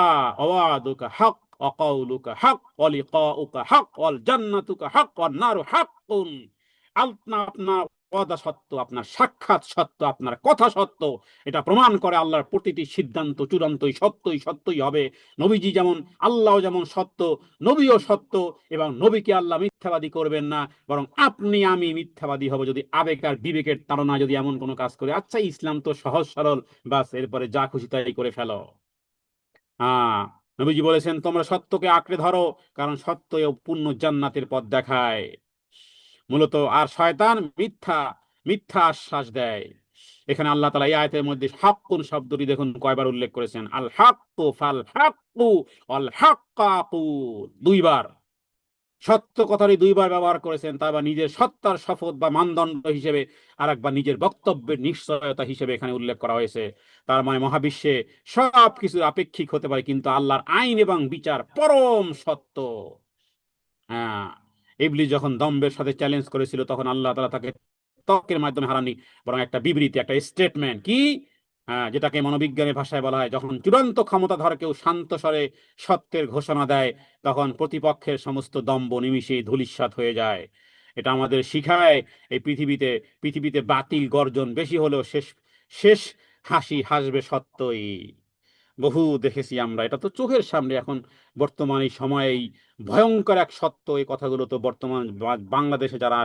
ওয়াদুকা হক ওয়া কাউলুকা হক ওয়া লিকাউকা হক ওয়াল জান্নাতুকা হক ওয়ান নারু হাক্কুন। আপনার ওয়াদা সত্য, আপনার সাক্ষাৎ সত্য, আপনার কথা সত্য। এটা প্রমাণ করে আল্লাহর প্রতিটি সিদ্ধান্ত চূড়ান্তই সত্যই সত্যই হবে। নবীজি যেমন, আল্লাহ যেমন সত্য, নবীও সত্য, এবং নবীকে আল্লাহ মিথ্যাবাদী করবেন না, বরং আপনি আমি মিথ্যাবাদী হব যদি আবেগ আর বিবেকের তাড়না যদি এমন কোনো কাজ করে। আচ্ছা, ইসলাম তো সহজ সরল, বাস এরপরে যা খুশি তাই করে ফেলো। হ্যাঁ, নবীজি বলেছেন তোমরা সত্যকে আঁকড়ে ধরো, কারণ সত্য পূর্ণ জান্নাতের পথ দেখায় মূলত। আর শয়তান মিথ্যা মিথ্যা আশ্বাস দেয়। এখানে আল্লাহ তাআলা এই আয়াতের মধ্যে হাক্কুন শব্দটি দেখুন কয়বার উল্লেখ করেছেন, আল হাক্কু ফাল হাক্কু ওয়াল হাক্কাকু, দুইবার সত্য কথারই দুইবার ব্যবহার করেছেন, তা বা নিজের সত্তার শপথ বা মানদণ্ড হিসেবে, আর একবার নিজের বক্তব্যের নিশ্চয়তা হিসেবে এখানে উল্লেখ করা হয়েছে। তার মানে মহাবিশ্বে সব কিছু আপেক্ষিক হতে পারে, কিন্তু আল্লাহর আইন এবং বিচার পরম সত্য। হ্যাঁ, ইবলিস যখন দম্বের সাথে চ্যালেঞ্জ করেছিল তখন আল্লাহ তাআলা তাকে তর্কের মাধ্যমে হারাননি, বরং একটা বিবৃতি, একটা স্টেটমেন্ট কি, হ্যাঁ, যেটাকে মনোবিজ্ঞানের ভাষায় বলা হয়, যখন চূড়ান্ত ক্ষমতাধর কেউ শান্ত স্বরে সত্যের ঘোষণা দেয় তখন প্রতিপক্ষের সমস্ত দম্ভ নিমিষেই ধূলিসাৎ হয়ে যায়। এটা আমাদের শিখায় এই পৃথিবীতে বাতিল গর্জন বেশি হলেও শেষ শেষ হাসি হাসবে সত্যই। বহু দেখেছি আমরা, এটা তো চোখের সামনে এখন বর্তমান এই সময়ে এই ভয়ঙ্কর এক সত্য। এই কথাগুলো তো বর্তমান বাংলাদেশে যারা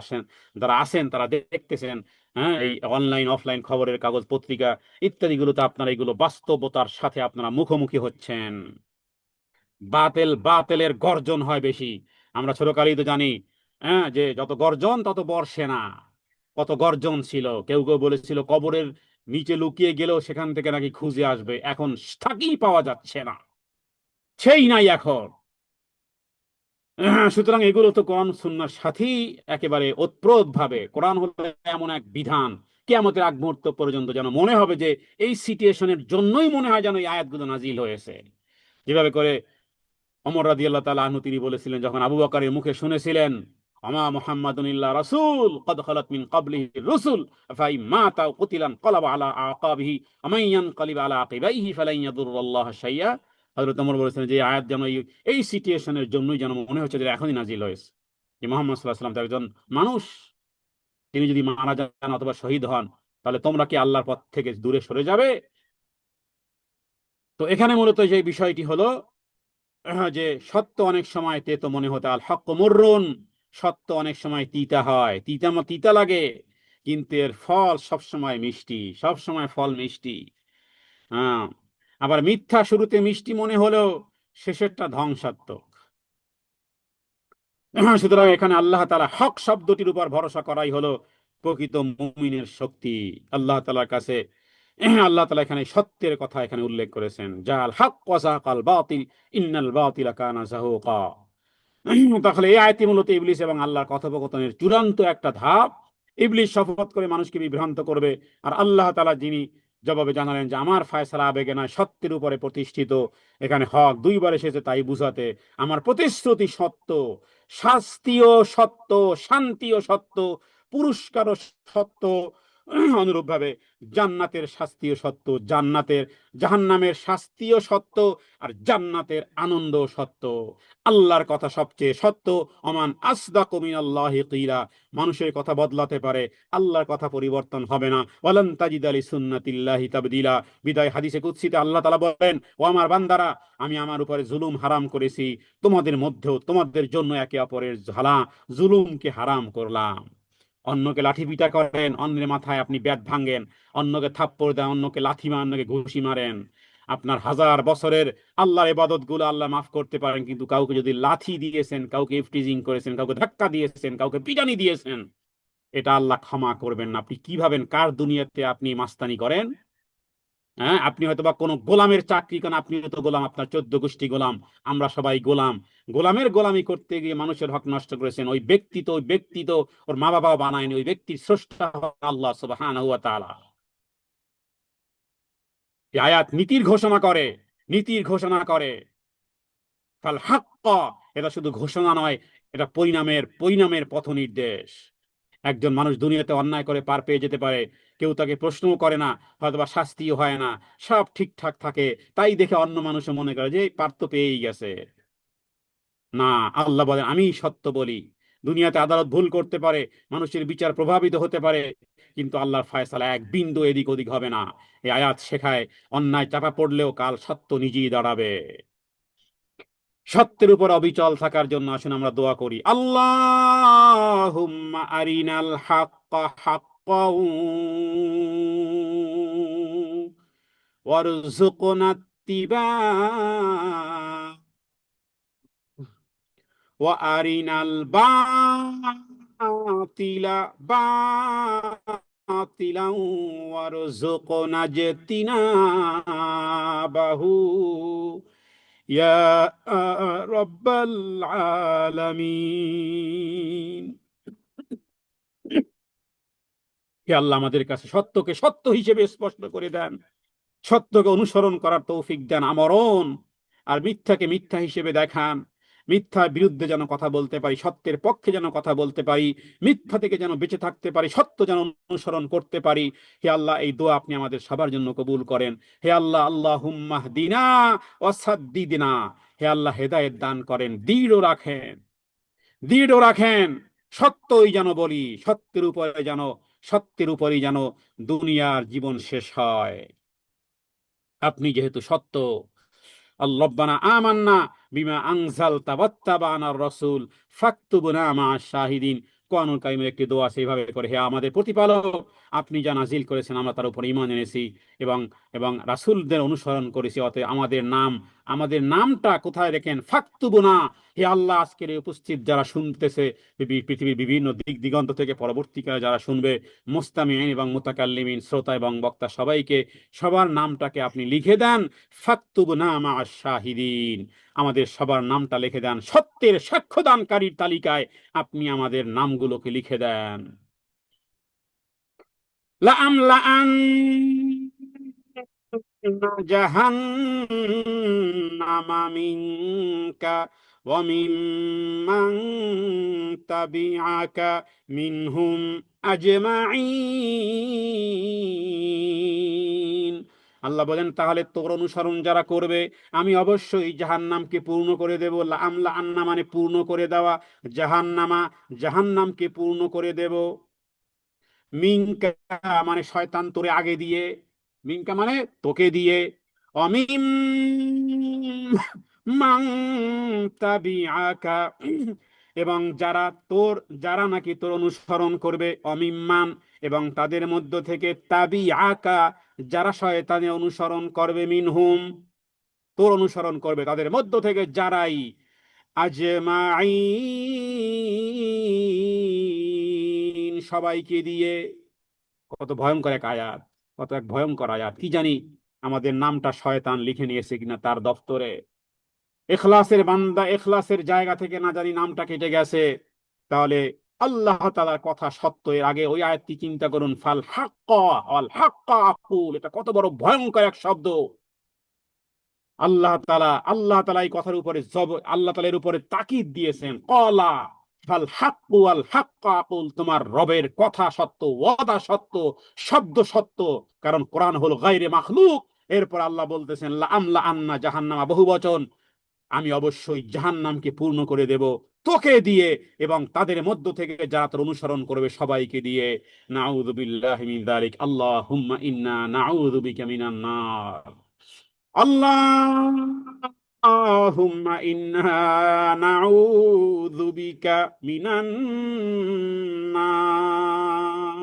আছেন তারা দেখতেছেন। হ্যাঁ, এই অনলাইন অফলাইন খবরের কাগজ পত্রিকা ইত্যাদিগুলোতে আপনারা এগুলো বাস্তবতার সাথে আপনারা মুখোমুখি হচ্ছেন। বাতেলের গর্জন হয় বেশি। আমরা ছোটকালেই তো জানি, হ্যাঁ, যে যত গর্জন তত বর সেনা। কত গর্জন ছিল, কেউ কেউ বলেছিল কবরের নিচে লুকিয়ে গেলেও সেখান থেকে নাকি খুঁজে আসবে, এখন থাকেই পাওয়া যাচ্ছে না, সেই নাই এখন। সুতরাং এগুলো তো কোরআন সুন্নাহর সাথেই একেবারে ওতপ্রোত ভাবে, কোরআন হলো এমন এক বিধান, কিয়ামতের আগ মুহূর্ত পর্যন্ত যেন মনে হবে যে এই সিচুয়েশনের জন্যই মনে হয় যেন এই আয়াতগুলো নাজিল হয়েছে। যেভাবে করে ওমর রাদিয়াল্লাহু তাআলা আনহু তিনি বলেছিলেন যখন আবু বকরের মুখে শুনেছিলেন, আমা মুহাম্মাদুন ইল্লা রাসূল কদ খালাত মিন ক্বাবলিহি রুসুল আফা ইন মাতা আও কুতিলান ক্বালাবা আলা আকাবিহি আমান ইয়ানকালিব আলা আকিবাইহি ফালান ইয়াদুরুল্লাহ শাইয়্যা। হযরত ওমর বলেছিলেন যে এই আয়াত যেন এই সিচুয়েশনের জন্যই যেন মনে হচ্ছে যে এখনই নাজিল হয়েছে, যে মুহাম্মদ সাল্লাল্লাহু আলাইহি ওয়াসাল্লাম তো একজন মানুষ, তিনি যদি মারা যান অথবা শহীদ হন তাহলে তোমরা কি আল্লাহর পথ থেকে দূরে সরে যাবে? তো এখানে মূলত যে বিষয়টি হলো যে সত্য অনেক সময় তেতো মনে হতে, আল হক মুররুন, সত্য অনেক সময় তিতা হয়, তিতা তিতা লাগে, কিন্তু এর ফল সব সময় মিষ্টি, সব সময় ফল মিষ্টি। হ্যাঁ, আবার মিথ্যা শুরুতে মিষ্টি মনে হলেও শেষেরটা ধ্বংসাত্মক। সুতরাং এখানে আল্লাহ তাআলা হক শব্দটির উপর ভরসা করাই হলো প্রকৃত মুমিনের শক্তি। আল্লাহ তাআলার কাছে আল্লাহ তাআলা এখানে সত্যের কথা এখানে উল্লেখ করেছেন, জাল হক ওয়া যাকাল বাতিল ইন্নাল বাতিলা কানা যাহুকা। তাহলে এই আয়াতটি মূলত ইবলিস এবং আল্লাহর কথোপকথনের চূড়ান্ত একটা ধাপ। ইবলিস শপথ করে মানুষকে বিভ্রান্ত করবে, আর আল্লাহ তাআলা যিনি জবাবে জানালেন যে আমার ফায়সালা আবেগে নয় সত্যের উপরে প্রতিষ্ঠিত। এখানে হক দুইবার এসেছে তাই বুঝাতে, আমার প্রতিশ্রুতি সত্য, শাস্তিও সত্য, শান্তিও সত্য, পুরস্কারও সত্য। অনুরূপভাবে জান্নাতের শাস্তিও সত্য, জাহান্নামের শাস্তিও সত্য, আর জান্নাতের আনন্দ সত্য। আল্লাহর কথা সবচেয়ে সত্য। অমান আসদাকু মিনাল্লাহি কিলা, মানুষের কথা বদলাতে পারে, আল্লাহর কথা পরিবর্তন হবে না। ওয়ালান তাজিদা লিসুন্নাতিল্লাহি তাবদিলা। বিদায় হাদিসে কুদসিতে আল্লাহ তাআলা বলেন, ও আমার বান্দারা, আমি আমার উপরে জুলুম হারাম করেছি, তোমাদের মধ্যেও তোমাদের জন্য একে অপরের জুলুমকে হারাম করলাম। অন্যকে লাঠি পিটা করেন, অন্যের মাথায় আপনি ব্যাট ভাঙেন, অন্যকে থাপ্পড় দেন, অন্যকে লাথি মারেন, অন্যকে ঘুষি মারেন। আপনার হাজার বছরের আল্লাহর ইবাদত গুলো আল্লাহ মাফ করতে পারেন, কিন্তু কাউকে যদি লাথি দিয়েছেন, কাউকে ইফটিজিং করেছেন, কাউকে ধাক্কা দিয়েছেন, কাউকে পিটানি দিয়েছেন, এটা আল্লাহ ক্ষমা করবেন না। আপনি কি ভাবেন কার দুনিয়াতে আপনি মাস্তানি করেন? হ্যাঁ, আপনি হয়তো বা কোনো গোলামের চাকরি করেন, আপনি তো গোলাম, আপনার 14 গোষ্ঠী গোলাম, আমরা সবাই গোলাম। গোলামের গোলামি করতে গিয়ে মানুষের হক নষ্ট করেছেন, ওই ব্যক্তি তো ওর মা বাবা বানায়নি, ওই ব্যক্তির স্রষ্টা হলেন আল্লাহ সুবহানাহু ওয়া তাআলা। এই আয়াত নীতির ঘোষণা করে ফাল হাক্কা, এটা শুধু ঘোষণা নয়, এটা পরিণামের পথ নির্দেশ। একজন মানুষ দুনিয়াতে অন্যায় করে পার পেয়ে যেতে পারে, কেউ তাকে প্রশ্নও করে না, হয়তোবা শাস্তিও হয় না, সব ঠিকঠাক থাকে, তাই দেখে অন্য মানুষও মনে করে যে পার তো পেয়েই গেছে। না, আল্লাহ বলেন আমি সত্য বলি। দুনিয়াতে আদালত ভুল করতে পারে, মানুষের বিচার প্রভাবিত হতে পারে, কিন্তু আল্লাহর ফায়সালা এক বিন্দু এদিক ওদিক হবে না। এই আয়াত শেখায় অন্যায় চাপা পড়লেও কাল সত্য নিজেই দাঁড়াবে। সত্যের উপর অবিচল থাকার জন্য আসুন আমরা দোয়া করি, আল্লাহুম্মা আরিনাল হাক্কা হাক্কাও ওয়ারযুকনা ইত্তিবা' ওয়া আরিনাল বাতিলা বাতিলাও ওয়ারযুকনা ইজতিনাবাহু ইয়া রাব্বাল আলামিন। হে আল্লাহ, আমাদের কাছে সত্যকে সত্য হিসেবে স্পষ্ট করে দেন, সত্যকে অনুসরণ করার তৌফিক দেন, আমরণ আর মিথ্যাকে মিথ্যা হিসেবে দেখান। মিথ্যার বিরুদ্ধে যেন কথা বলতে পারি, সত্যের পক্ষে যেন কথা বলতে পারি, মিথ্যা থেকে যেন বেঁচে থাকতে পারি, সত্য যেন অনুসরণ করতে পারি। হে আল্লাহ, এই দোয়া আপনি আমাদের সবার জন্য কবুল করেন। হে আল্লাহ, আল্লাহুম্মাহদিনা ওয়া সাদ্দিদনা। হে আল্লাহ, হেদায়েত দান করেন, দৃঢ় রাখেন। সত্যই যেন বলি, সত্যের উপরই যেন দুনিয়ার জীবন শেষ হয়। আপনি যেহেতু সত্য, আল্লাহ্বানা আমান্না বিমা আনজালতা ওয়াত্তাবানার রাসূল ফাকতুবনা মা'আশ শাহিদিন। কোরআনুল কারীমের একটি দোয়া সেইভাবে করে, হে আমাদের প্রতিপালক, আপনি যা নাজিল করেছেন আমরা তার উপর ঈমান এনেছি এবং এবং রাসূলদের অনুসরণ করেছি, অতএব আমাদের নামটা কোথায় রেখেন? ফাকতুবনা। হে আল্লাহ, আজকের এই উপস্থিত যারা শুনতেছে, পৃথিবীর বিভিন্ন দিক দিগন্ত থেকে পরবর্তীকালে যারা শুনবে, মুস্তামিঈন এবং মুতাকাল্লিমিন, শ্রোতা এবং বক্তা, সবাইকে, সবার নামটাকে আপনি লিখে দেন। ফাকতুবনা মা'আশ শাহিদিন, আমাদের সবার নামটা লিখে দেন, সত্যের সাক্ষ্যদানকারীর তালিকায় আপনি আমাদের নামগুলোকে লিখে দেন। লাআমলাআন জাহান্নামা মিনকা ওয়া মিম্মান তাবিআকা মিনহুম আজমাঈন। আল্লাহ বলেন, তাহলে তোর অনুসরণ যারা করবে, আমি অবশ্যই জাহান্নামকে পূর্ণ করে দেব। লাআমলা আন্না মানে পূর্ণ করে দেওয়া, জাহান্নামকে পূর্ণ করে দেব। মিনকা মানে শয়তান তোরে আগে দিয়ে, মিনকা মানে তোকে দিয়ে, অমিম মান তাবিআকা, এবং যারা নাকি তোর অনুসরণ করবে, অমিম্মান, এবং তাদের মধ্য থেকে, তাবিআকা, যারা শয়তানের অনুসরণ করবে, মিনহুম, তোর অনুসরণ করবে তাদের মধ্য থেকে যারাই, আজমাইন, সবাইকে দিয়ে। কত ভয়ঙ্কর এক আয়াত, কত এক ভয়ঙ্কর আয়াত! কি জানি আমাদের নামটা শয়তান লিখে নিয়েছে কিনা তার দফতরে। এখলাসের বান্দা, এখলাসের জায়গা থেকে না জানি নামটা কেটে গেছে। তাহলে আল্লাহ তাআলার কথা সত্য, এর আগে ওই আয়াতটি চিন্তা করুন, ফাল হাক্কা ওয়াল হাক্কা আকুল, এটা কত বড় ভয়ঙ্কর এক শব্দ। আল্লাহ তাআলা এই কথার উপরে আল্লাহ তাআলা এর উপরে তাকিদ দিয়েছেন, ক্বালা ফাল হাক্কু ওয়াল হাক্কা আকুল, তোমার রবের কথা সত্য, ওয়াদা সত্য, শব্দ সত্য, কারণ কোরআন হলো গায়রে মাখলুক। এরপর আল্লাহ বলতেছেন, লা আমলা আন্না জাহান্নামা, বহুবচন, আমি অবশ্যই জাহান্নামকে পূর্ণ করে দেব তোকে দিয়ে এবং তাদের মধ্য থেকে যারা তোর অনুসরণ করবে সবাইকে দিয়ে। নাউযু বিল্লাহি মিন যালিক, আল্লাহুম্মা ইন্না নাউযু বিকা মিনান নার। আল্লাহুম্মা ইন্না নাউযু বিকা মিনান নার।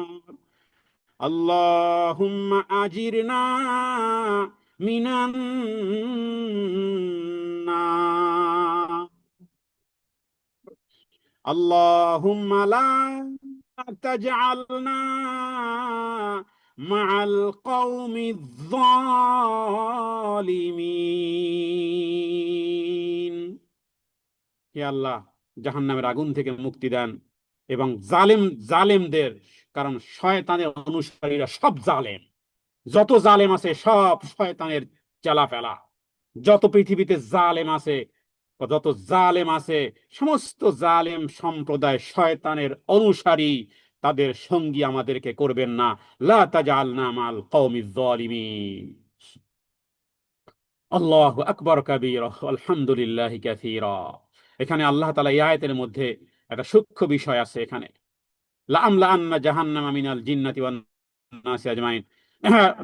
আল্লাহুম্মা আজিরনা মিনান নার। আল্লাহুম্মা লা তাজআলনা মাআল কওমিজ যালিমিন। হে আল্লাহ, জাহান্নামের আগুন থেকে মুক্তি দেন এবং জালেমদের, কারণ শয়তানের অনুসারীরা সব জালেম, যত জালেম আছে সব শয়তানের চেলাপেলা। যত পৃথিবীতে জালেম আছে, সমস্ত জালেম সম্প্রদায় শয়তানের অনুসারী, তাদের সঙ্গী আমাদেরকে করবেন না। লা তাজআলনা মাল কওমিজ যালিমিন। আল্লাহু আকবার কাবীরা, আলহামদুলিল্লাহি কাসীরা। এখানে আল্লাহ তাআলা এই আয়াতের মধ্যে একটা সূক্ষ্ম বিষয় আছে। এখানে লাআমলা আন্না জাহান্নামা মিনাল জিন্নাতি ওয়ান নাসি আজমাইন।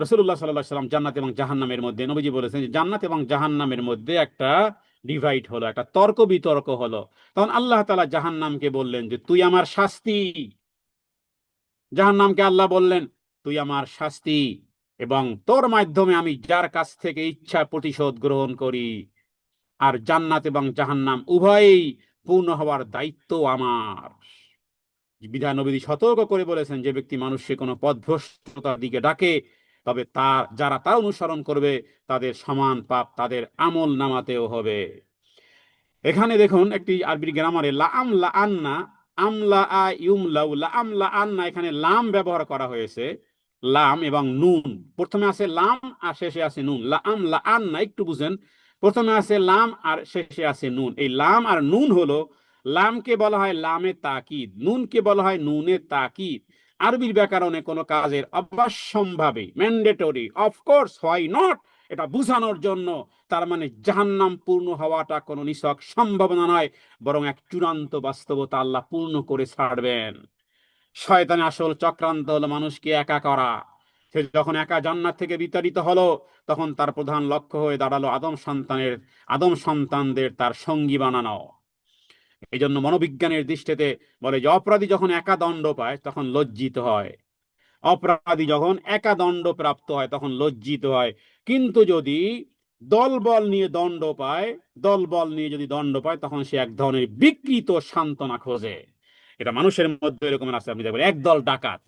রাসূলুল্লাহ সাল্লাল্লাহু আলাইহি ওয়াসাল্লাম জান্নাত এবং জাহান্নামের মধ্যে, নবীজি বলেছেন যে জান্নাত এবং জাহান্নামের মধ্যে একটা ডিভাইড হলো, একটা তর্ক বিতর্ক হলো। তখন আল্লাহ তাআলা জাহান্নামকে বললেন যে তুই আমার শাস্তি। জাহান্নামকে আল্লাহ বললেন, তুই আমার শাস্তি, এবং তোর মাধ্যমে আমি যার কাছ থেকে ইচ্ছা প্রতিশোধ গ্রহণ করি। আর জান্নাত এবং জাহান্নাম উভয়ই পূর্ণ হওয়ার দায়িত্ব আমার। বিধান নবী সতর্ক করে বলেছেন, যে ব্যক্তি মানুষকে কোনো পথভ্রষ্টতার দিকে ডাকে, তবে যারা তা অনুসরণ করবে তাদের সমান পাপ তাদের আমল নামাতেও হবে। এখানে দেখুন একটি আরবি গ্রামারে, লাআম লা আন্না, আমলা আ ইউমলাউ, লাআম লা আন্না, এখানে লাম ব্যবহার করা হয়েছে, লাম এবং নুন। প্রথমে আছে লাম আর শেষে আছে নুন। লাআম লা আন্না, একটু বুঝেন, প্রথমে আছে লাম আর শেষে আছে নুন। এই লাম আর নুন হলো, লামকে বলা হয় লামে তাকিদ, নুনকে বলা হয় নুনে তাকিদ। আরবির ব্যাকরণে কোনো কাজের অবশ্যম্ভাবী, ম্যান্ডেটরি, অফকোর্স, হোয়াই নট, এটা বোঝানোর জন্য। তার মানে জাহান্নাম পূর্ণ হওয়াটা কোনো নিছক সম্ভাবনা নয়, বরং এক চূড়ান্ত বাস্তবতা, আল্লাহ পূর্ণ করে ছাড়বেন। শয়তানের আসল চক্রান্ত হলো মানুষকে একা করা। সে যখন একা জান্নাত থেকে বিতাড়িত হলো, তখন তার প্রধান লক্ষ্য হয়ে দাঁড়ালো আদম সন্তানদের তার সঙ্গী বানানো। এই জন্য মনোবিজ্ঞানের দৃষ্টিতে বলে যে অপরাধী যখন একা দণ্ড পায় তখন লজ্জিত হয়। অপরাধী যখন একা দণ্ড প্রাপ্ত হয় তখন লজ্জিত হয়। কিন্তু যদি দল বল নিয়ে যদি দণ্ড পায়, তখন সে এক ধরনের বিকৃত সান্ত্বনা খোঁজে। এটা মানুষের মধ্যে এরকম আছে। আপনি দেখবেন একদল ডাকাত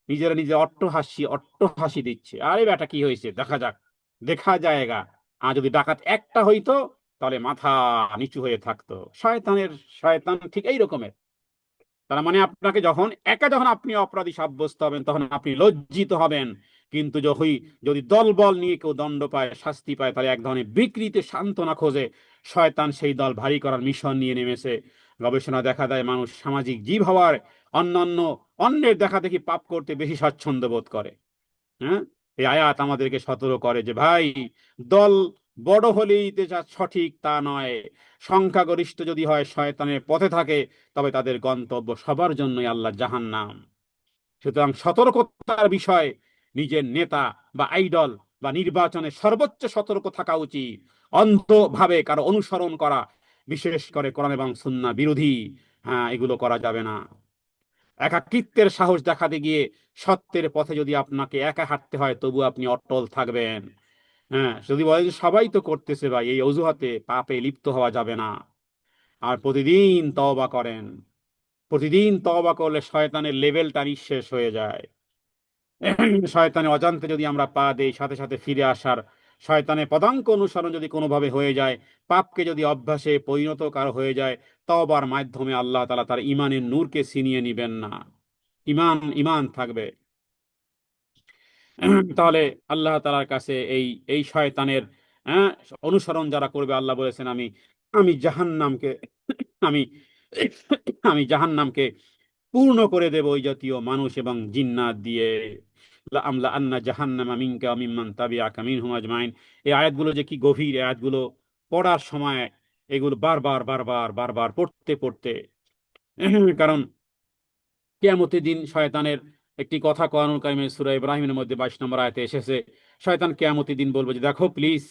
নিজেরা অট্টহাসি দিচ্ছে, আরে বেটা কি হয়েছে দেখা যাক, দেখা যায়গা। আর যদি ডাকাত একটা হইতো, তাহলে মাথা নিচু হয়ে থাকতো। শয়তান ঠিক এই রকমের। তার মানে আপনাকে যখন আপনি অপরাধী সাব্যস্ত হবেন, তখন আপনি লজ্জিত হবেন। কিন্তু যদি দলবল নিয়ে কেউ দণ্ড পায়, শাস্তি পায়, তাহলে এক ধরনের বিকৃত সান্ত্বনা খোঁজে। শয়তান সেই দল ভারী করার মিশন নিয়ে নেমেছে। গবেষণা দেখা যায় মানুষ সামাজিক জীব হওয়ার অন্যের দেখা দেখি পাপ করতে বেশি স্বাচ্ছন্দ্য বোধ করে। হ্যাঁ, এই আয়াত আমাদেরকে সতর্ক করে যে ভাই, দল বড় হলেই যে যা সঠিক তা নয়। সংখ্যাগরিষ্ঠ যদি হয়, শয়তানের পথে থাকে, তবে তাদের গন্তব্য সবার জন্যই আল্লাহ জাহান্নাম। সুতরাং সতর্কতার বিষয়, নিজের নেতা বা আইডল বা নির্বাচনে সর্বোচ্চ সতর্ক থাকা উচিত। অন্ধভাবে কারো অনুসরণ করা, বিশেষ করে কোরআন এবং সুন্নাহ বিরোধী, হ্যাঁ, এগুলো করা যাবে না। একাকিত্বের সাহস দেখাতে গিয়ে সত্যের পথে যদি আপনাকে একা হাঁটতে হয়, তবু আপনি অটল থাকবেন। হ্যাঁ, যদি বলেন যে সবাই তো করতেছে ভাই, এই অজুহাতে পাপে লিপ্ত হওয়া যাবে না। আর প্রতিদিন তওবা করেন। প্রতিদিন তওবা করলে শয়তানের লেভেলটা নিঃশেষ হয়ে যায়। শয়তানের অজান্তে যদি আমরা পা দেই, সাথে সাথে ফিরে আসার, শয়তানের পদাঙ্ক অনুসরণ যদি কোনোভাবে হয়ে যায়, পাপকে যদি অভ্যাসে পরিণত কারো হয়ে যায়, তওবার মাধ্যমে আল্লাহ তাআলা তার ইমানের নূরকে ছিনিয়ে নিবেন না। ইমান ইমান থাকবে। তাহলে আল্লাহ তাআলার কাছে এই এই শয়তানের, হ্যাঁ, অনুসরণ যারা করবে, আল্লাহ বলেছেন আমি আমি জাহান্নামকে আমি আমি জাহান্নামকে পূর্ণ করে দেব ওই জাতীয় মানুষ এবং জিন্নাত দিয়ে। আমলা আন্না জাহান্নামা মিনকা ওয়া মিম্মান তাবিআকা মিনহুম আজমাইন। এই আয়াতগুলো যে কি গভীর, এই আয়াতগুলো পড়ার সময় এগুলো বারবার বারবার বারবার পড়তে পড়তে, কারণ কিয়ামতের দিন শয়তানের একটি কথা কোরআনুল কারীমের সূরা ইব্রাহিমের মধ্যে 22 নম্বর আয়াতে এসেছে। শয়তান কিয়ামতের দিন বলবে যে দেখো, প্লিজ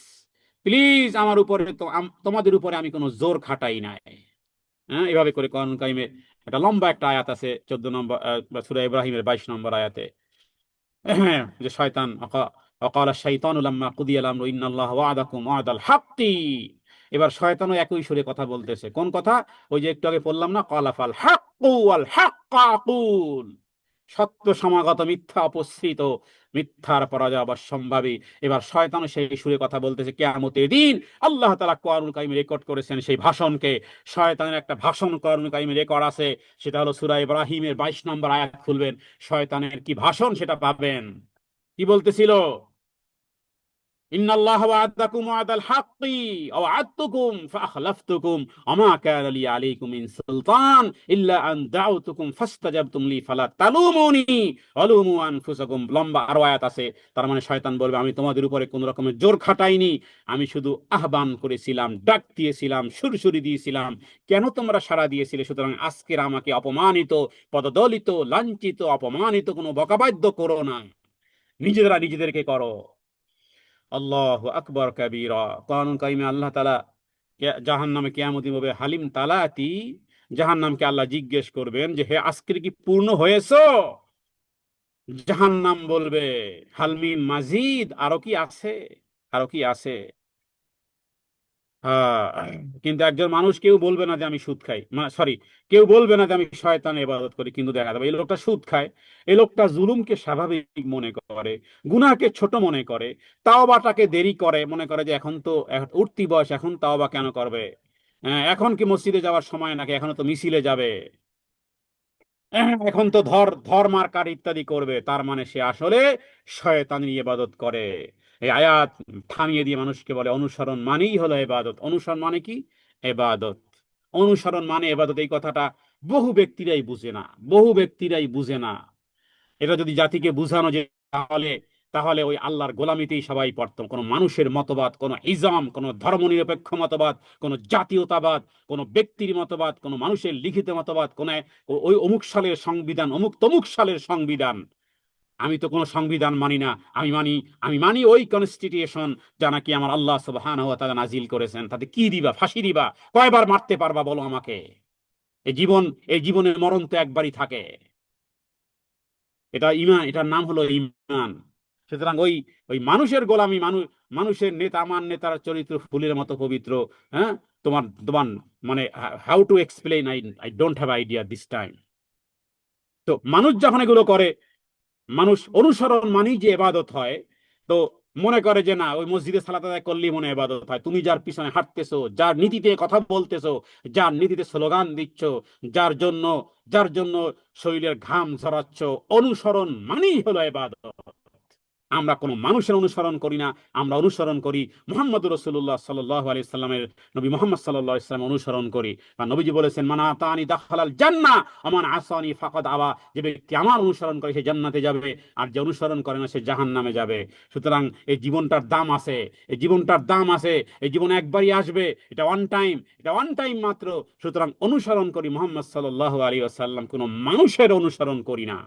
প্লিজ আমার উপরে তো তোমাদের উপরে আমি কোনো জোর খাটাই নাই। হ্যাঁ, এভাবে করে কোরআনুল কারীমে একটা লম্বা একটা আয়াত আছে, 14 নম্বর সূরা ইব্রাহিমের 22 নম্বর আয়াতে। হ্যাঁ, যে শয়তান ওয়াকালা শাইতানু লাম্মা কুদিয়াল আমরু ইন্নাল্লাহা ওয়া'দাকুম ওয়া'দাল হাক্কি। এবার শয়তানও একই সুরে কথা বলতেছে। কোন কথা? ওই যে একটু আগে বললাম না, ক্বালা ফাল হাক্কু ওয়াল হাক্কা আকুল। সত্য সমাগত, মিথ্যা অপসৃত, মিথ্যার পরাজয় অবশ্যম্ভাবী। এবার শয়তানও সেই সুরে কথা বলতেছে কিয়ামতের দিন। আল্লাহ তাআলা কোরআনুল কারীমে রেকর্ড করেছেন সেই ভাষণকে। শয়তানের একটা ভাষণ কোরআনুল কারীমে রেকর্ড আছে, সেটা হলো সূরা ইব্রাহিমের 22 নম্বর আয়াত খুলবেন, শয়তানের কি ভাষণ সেটা পাবেন। কি বলতেছিল? ইন্নাল্লাহা ওয়া'দাকুম ওয়া'দাল হাক্কি ওয়া ওয়া'আদতুকুম ফাআখলাফতুকুম ওয়া মা কানা লি আলাইকুম মিন সুলতান ইল্লা আন দাউতুকুম ফাস্তাজাবতুম লি ফালা তালুমুনি ওয়ালুমু আনফুসাকুম। লম্বা আরো আয়াত আছে। তার মানে শয়তান বলবে আমি তোমাদের উপরে কোন রকমের জোর খাটাইনি, আমি শুধু আহ্বান করেছিলাম, ডাক দিয়েছিলাম, সুরসুরি দিয়েছিলাম, কেন তোমরা সাড়া দিয়েছিলে? সুতরাং আজকের আমাকে অপমানিত, পদদলিত, লাঞ্ছিত, অপমানিত কোনো বকাবাদ্য করো না, নিজেরা নিজেদেরকে করো। আল্লাহু আকবার কাবীরা। কোরআনুল কারীমে আল্লাহ তাআলা জাহান্নামে কিয়ামতের হবে হালিম তালাতি, জাহান্নামকে আল্লাহ জিজ্ঞেস করবেন যে হে, আজকের কি পূর্ণ হয়েছো? জাহান্নাম বলবে হালমিন মাজিদ, আরো কি আছে, আরো কি আছে? হ্যাঁ, কিন্তু একজন মানুষ কেউ বলবে না যে আমি সুদ খাই, সরি, কেউ বলবে না যে আমি শয়তানের ইবাদত করি, কিন্তু দেখা যাবে এই লোকটা সুদ খায়, এই লোকটা জুলুমকে স্বাভাবিক মনে করে, গুনাহকে ছোট মনে করে, তাওবাটাকে দেরি করে, মনে করে যে এখন তো উঠতি বয়স, এখন তাওবা কেন করবে? হ্যাঁ, এখন কি মসজিদে যাওয়ার সময় নাকি, এখনো তো মিছিলে যাবে, এখন তো ধর মার্কার ইত্যাদি করবে। তার মানে সে আসলে শয়তানের ইবাদত করে। এই আয়াত থামিয়ে দিয়ে মানুষকে বলে অনুসরণ মানেই হলো ইবাদত। অনুসরণ মানে কি? ইবাদত। অনুসরণ মানে ইবাদত, এই কথাটা বহু ব্যক্তিরাই বুঝে না, বহু ব্যক্তিরাই বুঝে না। এটা যদি জাতিকে বুঝানো যেত, তাহলে তাহলে ওই আল্লাহর গোলামিতেই সবাই পড়তো। কোনো মানুষের মতবাদ, কোনো ইজম, কোনো ধর্মনিরপেক্ষ মতবাদ, কোনো জাতীয়তাবাদ, কোনো ব্যক্তির মতবাদ, কোনো মানুষের লিখিত মতবাদ, কোন ওই অমুক সালের সংবিধান, অমুক তমুক সালের সংবিধান। আমি তো কোনো সংবিধান মানি না, আমি মানি ওই কনস্টিটিউশন যা নাকি আমার আল্লাহ সুবহানাহু ওয়া তাআলা নাজিল করেছেন। তাতে কি দিবা? ফাঁসি দিবা? কয়বার মারতে পারবা বলো আমাকে? এই জীবন, এই জীবনের মরণ তো একবারই থাকে। এটা ইমান, এটার নাম হলো ইমান। সুতরাং ওই ওই মানুষের গোলামি, মানুষের নেতা, আমার নেতার চরিত্র ফুলের মতো পবিত্র। হ্যাঁ, তোমার তোমার মানে how to explain, I I don't have idea this time. তো মানুষ যখন এগুলো করে, মানুষ অনুসরণ মানেই যে ইবাদত হয়, তো মনে করে যে না, ওই মসজিদে সালাত আদায় করলেই মনে হয় ইবাদত হয়। তুমি যার পিছনে হাঁটতেছো, যার নীতিতে কথা বলতেছো, যার নীতিতে স্লোগান দিচ্ছ, যার জন্য যার জন্য শরীরের ঘাম ঝরাচ্ছ, অনুসরণ মানেই হলো ইবাদত। আমরা কোনো মানুষের অনুসরণ করি না, আমরা অনুসরণ করি মুহাম্মদ রাসূলুল্লাহ সাল্লাল্লাহু আলাইহি সাল্লামের, নবী মুহাম্মদ সাল্লাল্লাহু আলাইহি সাল্লাম অনুসরণ করি। আর নবীজি বলেছেন মান আতানি দাখালাল জান্নাহ ওয়া মান আসানি ফাকাদ আবা। যে ব্যক্তি আমার অনুসরণ করে সে জান্নাতে যাবে, আর যে অনুসরণ করে না সে জাহান্নামে যাবে। সুতরাং এই জীবনটার দাম আছে, এই জীবনটার দাম আছে, এই জীবন একবারই আসবে, এটা ওয়ান টাইম, এটা ওয়ান টাইম মাত্র। সুতরাং অনুসরণ করি মুহাম্মদ সাল্লাল্লাহু আলাইহি ওয়াসাল্লাম, কোনো মানুষের অনুসরণ করি না।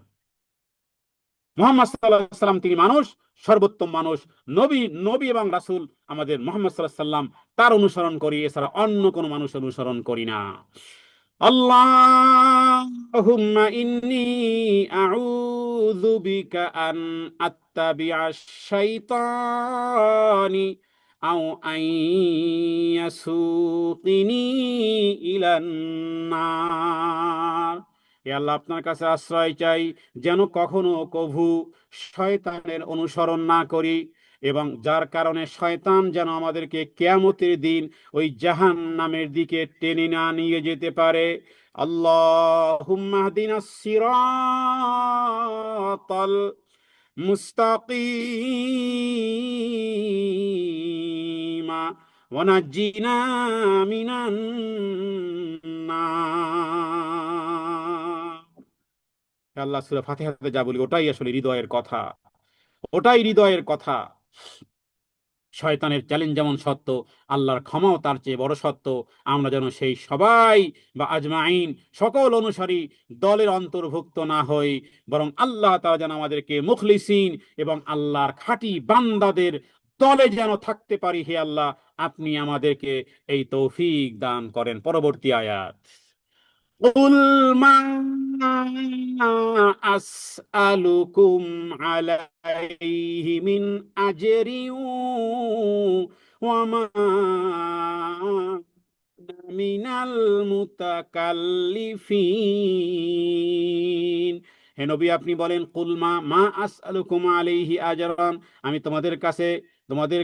মুহাম্মদ সাল্লাল্লাহু আলাইহি সাল্লাম তিনি মানুষ, সর্বোত্তম মানুষ, নবী নবী এবং রাসূল আমাদের মুহাম্মদ সাল্লাল্লাহু আলাইহি সাল্লাম, তার অনুসরণ করি, এছাড়া অন্য কোনো মানুষ অনুসরণ করি না। আল্লাহুম্মা ইন্নী আউযু বিকা আন আত্তাবিআশ শাইতানি আও আন ইয়াসুকিনি ইলান নার। হে আল্লাহ, আপনার কাছে আশ্রয় চাই যেন কখনো কভু শয়তানের অনুসরণ না করি, এবং যার কারণে শয়তান যেন আমাদেরকে কিয়ামতের দিন ওই জাহান্নামের দিকে টেনে না নিয়ে যেতে পারে। আল্লাহুম্মা হদিনাস সিরাতাল মুস্তাকিম ওয়া নাজ্জিনা মিনান নার। আল্লাহ, সূরা ফাতিহাতে যা বলি ওটাই আসলে হৃদয়ের কথা, ওটাই হৃদয়ের কথা। শয়তানের চ্যালেঞ্জ যেমন সত্য, আল্লাহর ক্ষমাও তার চেয়ে বড় সত্য। আমরা যেন সেই সবাই বা আজমাইন সকল অনুসারী দলের অন্তর্ভুক্ত না হই, বরং আল্লাহ তাআলা যেন আমাদেরকে মুখলিসিন এবং আল্লাহর খাঁটি বান্দাদের দলে যেন থাকতে পারি। হে আল্লাহ, আপনি আমাদেরকে এই তৌফিক দান করেন। পরবর্তী আয়াত। قل ما أسألكم عليه من أجر وما মিনাল মুতাকাল্লিফিন। হে নবী, আপনি বলেন, কুল মা মা আসআলুকুম আলাইহি আজরান, আমি তোমাদের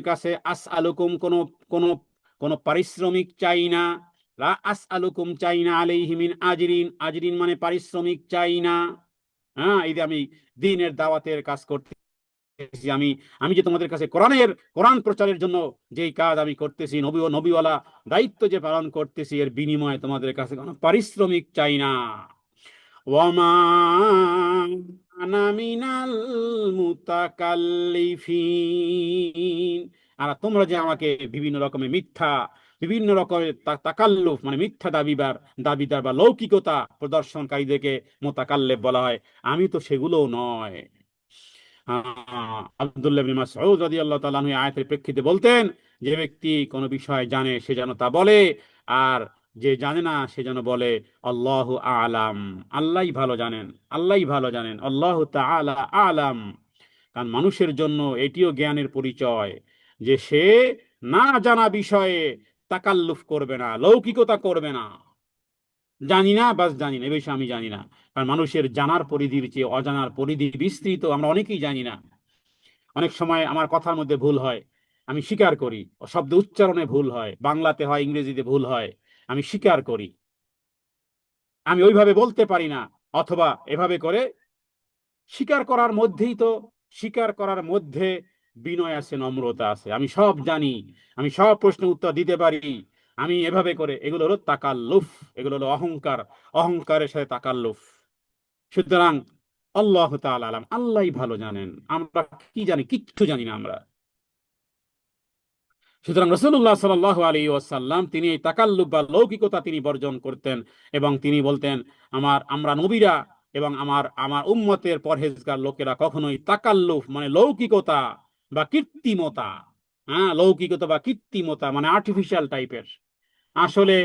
কাছে আসআলুকুম কোন কোন পারিশ্রমিক চাই না। লা আসআলুকুম চাই না, আলাইহি মিন আজরিন, আজরিন মানে পারিশ্রমিক চাই না। হ্যাঁ, এই যে আমি দ্বীনের দাওয়াতের কাজ করতে, আমি আমি যে তোমাদের কাছে কোরআন প্রচারের জন্য যেই কাজ আমি করতেছি, নবী ও নবীওয়ালা দায়িত্ব যে পালন করতেছি, এর বিনিময়ে তোমাদের কাছে কোনো পারিশ্রমিক চাই না। ওয়ামা আনা মিনাল মুতাকাল্লিফিন, আর তোমরা যে আমাকে বিভিন্ন রকমের তাকাল্লুফ মানে মিথ্যা দাবিদার বা লৌকিকতা প্রদর্শনকারীদেরকে মোতাকাল্লেব বলা হয়, আমি তো সেগুলো নয়। আব্দুল্লাহ ইবনে মাসউদ রাদিয়াল্লাহু তাআলা আনহু আয়াতের প্রেক্ষিতে বলতেন, যে ব্যক্তি কোনো বিষয় জানে সে যেন তা বলে, আর যে জানে না সে যেন বলে আল্লাহু আলাম, আল্লাহই ভালো জানেন, আল্লাহই ভালো জানেন, আল্লাহু তাআলা আলাম। কারণ মানুষের জন্য এটিও জ্ঞানের পরিচয় যে সে না জানা বিষয়ে তাকাল্লুফ করবে না, লৌকিকতা করবে না। জানি না, বাস জানি না, এই বিষয়ে আমি জানি না। কারণ মানুষের জানার পরিধির চেয়ে অজানার পরিধি বিস্তৃত, আমরা অনেকেই জানি না। অনেক সময় আমার কথার মধ্যে ভুল হয়, আমি স্বীকার করি। শব্দ উচ্চারণে ভুল হয়, বাংলাতে হয়, ইংরেজিতে ভুল হয়, আমি স্বীকার করি। আমি ওইভাবে বলতে পারি না, অথবা এভাবে করে স্বীকার করার মধ্যে বিনয় আছে, নম্রতা আছে। আমি সব জানি, আমি সব প্রশ্নের উত্তর দিতে পারি, আমি এভাবে করে, এগুলো হলো তাকাল্লুফ, এগুলো হলো অহংকার, অহংকারের সাথে তাকাল্লুফ। সুতরাং আল্লাহ তাআলা আলাম, আল্লাহই ভালো জানেন, আমরা কি জানি? কিচ্ছু জানি না আমরা। সুতরাং রাসূলুল্লাহ সাল্লাল্লাহু আলাইহি ওয়াসাল্লাম তিনি এই তাকাল্লুব বা লৌকিকতা তিনি বর্জন করতেন, এবং তিনি বলতেন, আমরা নবীরা এবং আমার উম্মতের পরহেজগার লোকেরা কখনোই তাকাল্লুফ মানে লৌকিকতা বা কৃত্রিমতা, লৌকিকতা বা কৃত্রিমতা মানে আর্টিফিশিয়াল টাইপের, আসলে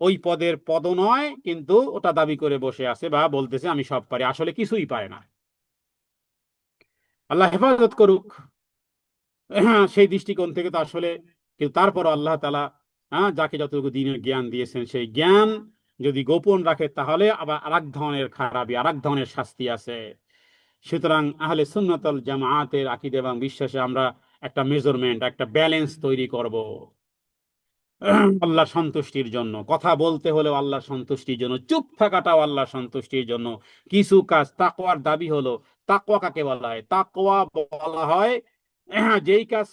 ওই পদের পদ নয়, কিন্তু ওটা দাবি করে বসে আছে বা বলতেছে আমি সব পারি, আসলে কিছুই পারে না। আল্লাহ হেফাজত করুক। হ্যাঁ, সেই দৃষ্টিকোণ থেকে তো আসলে, কিন্তু তারপর আল্লাহ তাআলা যাকে যতটুকু দিনের জ্ঞান দিয়েছেন, সেই জ্ঞান যদি গোপন রাখে তাহলে আবার আরেক ধরনের খারাপি, আরেক ধরনের শাস্তি আছে। সুতরাং আহলে সুন্নাত ওয়াল জামাআতের আকীদা এবং বিশ্বাসে আমরা একটা মেজারমেন্ট, একটা ব্যালেন্স তৈরি করব আল্লাহর সন্তুষ্টির জন্য। কথা বলতে হলেও আল্লাহর সন্তুষ্টির জন্য, চুপ থাকাটাও আল্লাহর সন্তুষ্টির জন্য। কিছু কাজ তাকওয়ার দাবি হলো, তাকওয়া কাকে বলা হয়? তাকওয়া বলা হয় যেই কাজ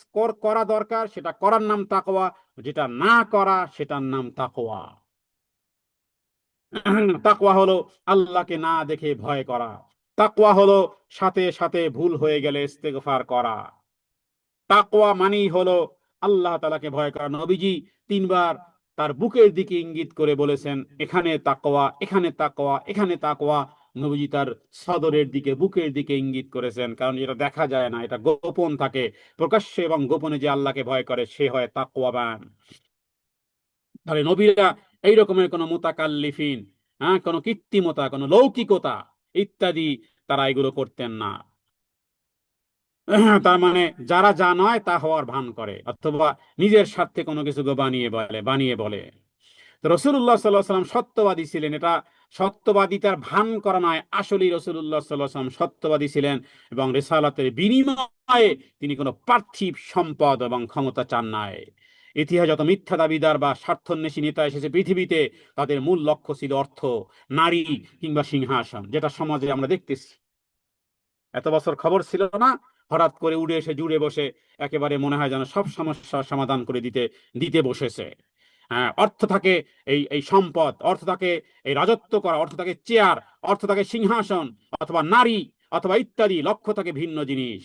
করা দরকার সেটা করার নাম তাকওয়া, যেটা না করা সেটার নাম তাকওয়া। তাকওয়া হলো আল্লাহকে না দেখে ভয় করা। তাকওয়া হলো সাথে সাথে ভুল হয়ে গেলে ইস্তেগফার করা। তাকওয়া মানেই হলো আল্লাহ তাআলাকে ভয় করা। নবীজি তিনবার তার বুকের দিকে ইঙ্গিত করে বলেছেন, এখানে তাকওয়া, এখানে তাকওয়া, এখানে তাকওয়া। নবীজি তার সদরের দিকে, বুকের দিকে ইঙ্গিত করেছেন, কারণ এটা দেখা যায় না, এটা গোপন থাকে। প্রকাশ্যে এবং গোপনে যে আল্লাহকে ভয় করে সে হয় তাকওয়াবান। তাহলে নবীরা এই রকমের কোনো মুতাকাল্লিফিন, কোনো কৃত্রিমতা, কোনো লৌকিকতা ইত্যাদি তারা এগুলো করতেন না। তার মানে যারা যা নয় তা হওয়ার ভান করে, অথবা নিজের স্বার্থে কোনো কিছুকে বানিয়ে বলে। তো রসুল্লাহ সাল্লাহ সাল্লাম সত্যবাদী ছিলেন, এটা সত্যবাদিতার ভান করা নয়, আসলেই রসুল্লাহ সাল্লাহ সাল্লাম সত্যবাদী ছিলেন, এবং রিসালাতের বিনিময়ে তিনি কোনো পার্থিব সম্পদ এবং ক্ষমতা চান নাই। ইতিহাস যত মিথ্যা দাবিদার বা স্বার্থন্বেষী নেতা এসেছে পৃথিবীতে, তাদের মূল লক্ষ্য ছিল অর্থ, নারী কিংবা সিংহাসন, যেটা সমাজে আমরা দেখতেছি। এত বছর খবর ছিল না, হঠাৎ করে উড়ে এসে জুড়ে বসে একেবারে মনে হয় যেন সব সমস্যার সমাধান করে দিতে দিতে বসেছে। হ্যাঁ, অর্থ থাকে, এই এই সম্পদ, অর্থ থাকে এই রাজত্ব করা, অর্থ থাকে চেয়ার, অর্থ থাকে সিংহাসন, অথবা নারী, অথবা ইত্যাদি, লক্ষ্য থাকে ভিন্ন জিনিস।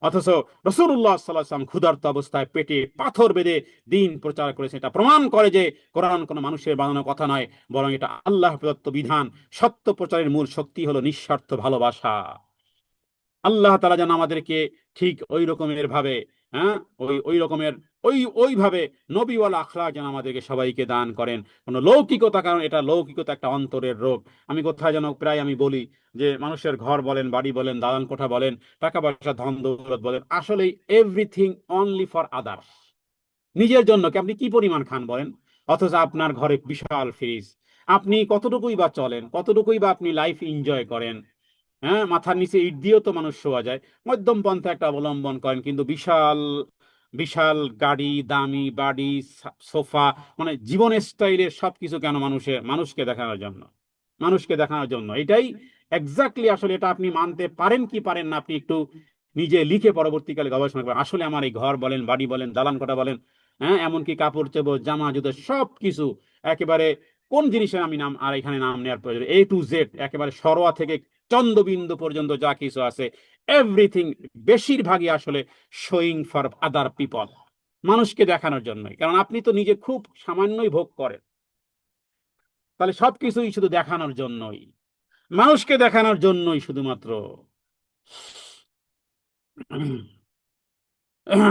অথচ রসুল্লাহ সাল্লাল্লাহু আলাইহি ওয়াসাল্লাম ক্ষুধার্ত অবস্থায় পেটে পাথর বেঁধে দিন প্রচার করেছে। এটা প্রমাণ করে যে কোরআন কোনো মানুষের বানানো কথা নয়, বরং এটা আল্লাহ প্রদত্ত বিধান। সত্য প্রচারের মূল শক্তি হলো নিঃস্বার্থ ভালোবাসা। আল্লাহ তাআলা যেন আমাদেরকে ঠিক ওই রকমের ভাবে, হ্যাঁ, ওই ওই রকমের ওইভাবে নবীওয়ালা আখলাক যেন আমাদেরকে সবাইকে দান করেন। কোনো লৌকিকতা, কারণ এটা লৌকিকতা একটা অন্তরের রোগ। আমি কোথায় যেন প্রায় আমি বলি যে মানুষের ঘর বলেন, বাড়ি বলেন, দালান কোঠা বলেন, টাকা পয়সা, ধন দৌলত বলেন, আসলে এভরিথিং অনলি ফর আদার্স। নিজের জন্য কি আপনি কি পরিমাণ খান বলেন? অথচ আপনার ঘরে বিশাল ফ্রিজ। আপনি কতটুকুই বা চলেন, কতটুকুই বা আপনি লাইফ এনজয় করেন? হ্যাঁ, মাথার নিচে ইট দিয়েও তো মানুষ শোয়া যায়। মধ্যম পন্থা একটা অবলম্বন করেন, কিন্তু বিশাল বিশাল গাড়ি, দামি বাড়ি, সোফা, মানে জীবন স্টাইলের সবকিছু কেন? মানুষকে দেখানোর জন্য, মানুষকে দেখানোর জন্য। এটাই এক্স্যাক্টলি, আসলে এটা আপনি মানতে পারেন কি পারেন না, আপনি একটু নিজে লিখে পরবর্তীকালে গবেষণা করেন। আসলে আমার এই ঘর বলেন, বাড়ি বলেন, দালান কোঠা বলেন, হ্যাঁ, এমনকি কাপড় চোপড়, জামা জুতো, সবকিছু একেবারে কোন জিনিসের আমি নাম আর এখানে নাম নেওয়ার প্রয়োজন, A to Z, একেবারে সরোয়া থেকে চন্দ্রবিন্দু পর্যন্ত যা কিছু আছে, এভরিথিং, বেশিরভাগই আসলে শোয়িং ফর আদার পিপল, মানুষকে দেখানোর জন্যই। কারণ আপনি তো নিজে খুব সামান্যই ভোগ করেন, তাহলে সবকিছুই শুধু দেখানোর জন্যই, মানুষকে দেখানোর জন্যই শুধুমাত্র।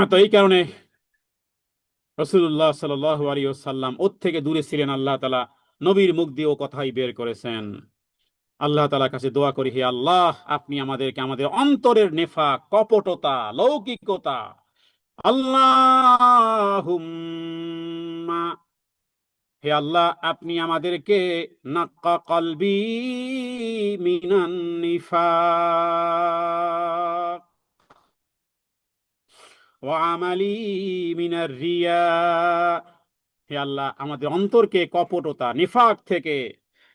তো এই কারণে রাসূলুল্লাহ সাল্লাল্লাহু আলাইহি ওয়াসাল্লাম ওর থেকে দূরে ছিলেন। আল্লাহ তাআলা নবীর মুখ দিয়ে ও কথাই বের করেছেন। আল্লাহ তাআলার কাছে দোয়া করি, হে আল্লাহ, আপনি আমাদেরকে আমাদের অন্তরের নেফাক, কপটতা, লৌকিকতা, আল্লাহুম্মা, হে আল্লাহ, আপনি আমাদেরকে নাক্কা কলবি মিনান নিফাক ওয়া আমালি মিনার রিয়া, হে আল্লাহ, আমাদের অন্তরকে কপটতা, নিফাক থেকে,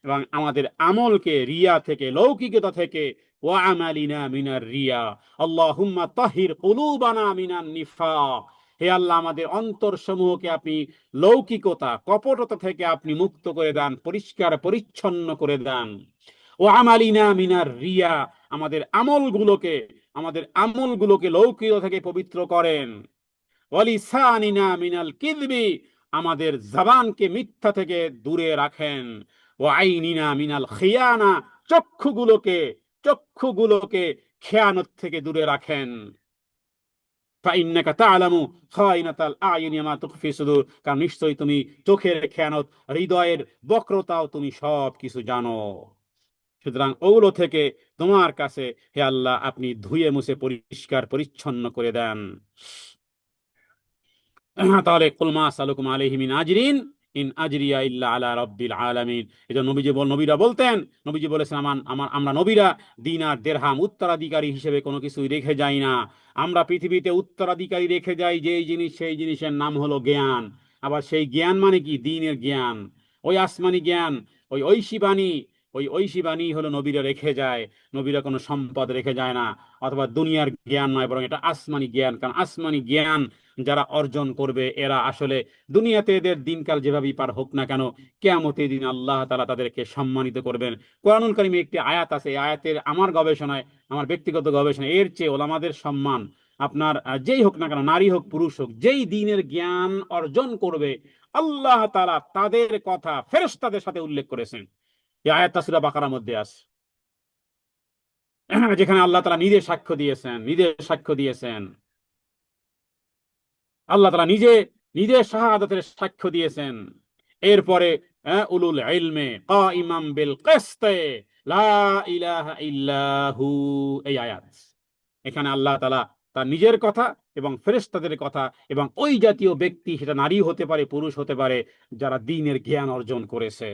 এবং আমাদের আমলকে রিয়া থেকে, লৌকিকতা থেকে, ওয়া আমালিনা মিনার রিয়া, আল্লাহুম্মা তাহির কুলুবানা মিনান নিফাক, হে আল্লাহ, আমাদের অন্তর সমূহকে আপনি লৌকিকতা, কপটতা থেকে আপনি মুক্ত করে দেন, পরিষ্কার পরিচ্ছন্ন করে দেন। ও আমালিনা মিনার রিয়া, আমাদের আমলগুলোকে লৌকিকতা থেকে পবিত্র করেন। ওয়ালিসানিনা মিনাল কিযবি, আমাদের জবানকে মিথ্যা থেকে দূরে রাখেন। ও আইনিনা মিনাল খিয়ানা, চক্ষুগুলোকে খেয়ানত থেকে দূরে রাখেন। ফাইন্নাকা তা'লামু খায়িনাতাল আ'য়ুনি ওয়া মা তুখফি সুদূর, কারণ নিশ্চয়ই তুমি চোখের খেয়ানত, হৃদয়ের বক্রতাও তুমি সব কিছু জানো। সুতরাং ওগুলো থেকে তোমার কাছে, হে আল্লাহ, আপনি ধুয়ে মুছে পরিষ্কার পরিচ্ছন্ন করে দেন। তাহলে কুল মা আসালুকুম আলাইহি মিন আজরিন ইন আজরিয়া ইল্লা আলা রাব্বিল আলামিন। এটা নবীরা বলতেন। নবীজি বলেছেন, আমরা নবীরা দিনার দেরহাম উত্তরাধিকারী হিসেবে কোনো কিছুই রেখে যাই না। আমরা পৃথিবীতে উত্তরাধিকারী রেখে যাই যেই জিনিস, সেই জিনিসের নাম হলো জ্ঞান। আবার সেই জ্ঞান মানে কি? দ্বীনের জ্ঞান, ওই আসমানি জ্ঞান, ওই ঐশী বাণী হলো নবীরা রেখে যায়। নবীরা কোনো সম্পদ রেখে যায় না, অথবা দুনিয়ার জ্ঞান নয়, বরং এটা আসমানি জ্ঞান। কারণ আসমানি জ্ঞান যারা অর্জন করবে, এরা আসলে দুনিয়াতে এদের দিনকাল যেভাবেই পার হোক না কেন, কিয়ামতের দিন আল্লাহ তাআলা তাদেরকে সম্মানিত করবেন। কোরআনুল কারীমে একটি আয়াত আছে, এই আয়াতের আমার গবেষণায়, আমার ব্যক্তিগত গবেষণায়, এর চেয়ে ওলামাদের সম্মান, আপনার যেই হোক না কেন, নারী হোক পুরুষ হোক, যেই দ্বীনের জ্ঞান অর্জন করবে, আল্লাহ তাআলা তাদের কথা ফেরেশতাদের সাথে উল্লেখ করেছেন। এই আয়াতটা সূরা বাকারার মধ্যে আছে, যেখানে আল্লাহ তাআলা নিজে সাক্ষ্য দিয়েছেন, নিজে সাক্ষ্য দিয়েছেন, আল্লাহ তাআলা নিজে নিজে শাহাদাতের সাক্ষ্য দিয়েছেন। এরপরে উলুল ইলমে কাইমাম বিল কিসতে লা ইলাহা ইল্লাহু, এই আয়াত। এখানে আল্লাহ তাআলা তার নিজের কথা এবং ফেরেশতাদের কথা এবং ওই জাতীয় ব্যক্তি, সেটা নারী হতে পারে পুরুষ হতে পারে, যারা দ্বীনের জ্ঞান অর্জন করেছে।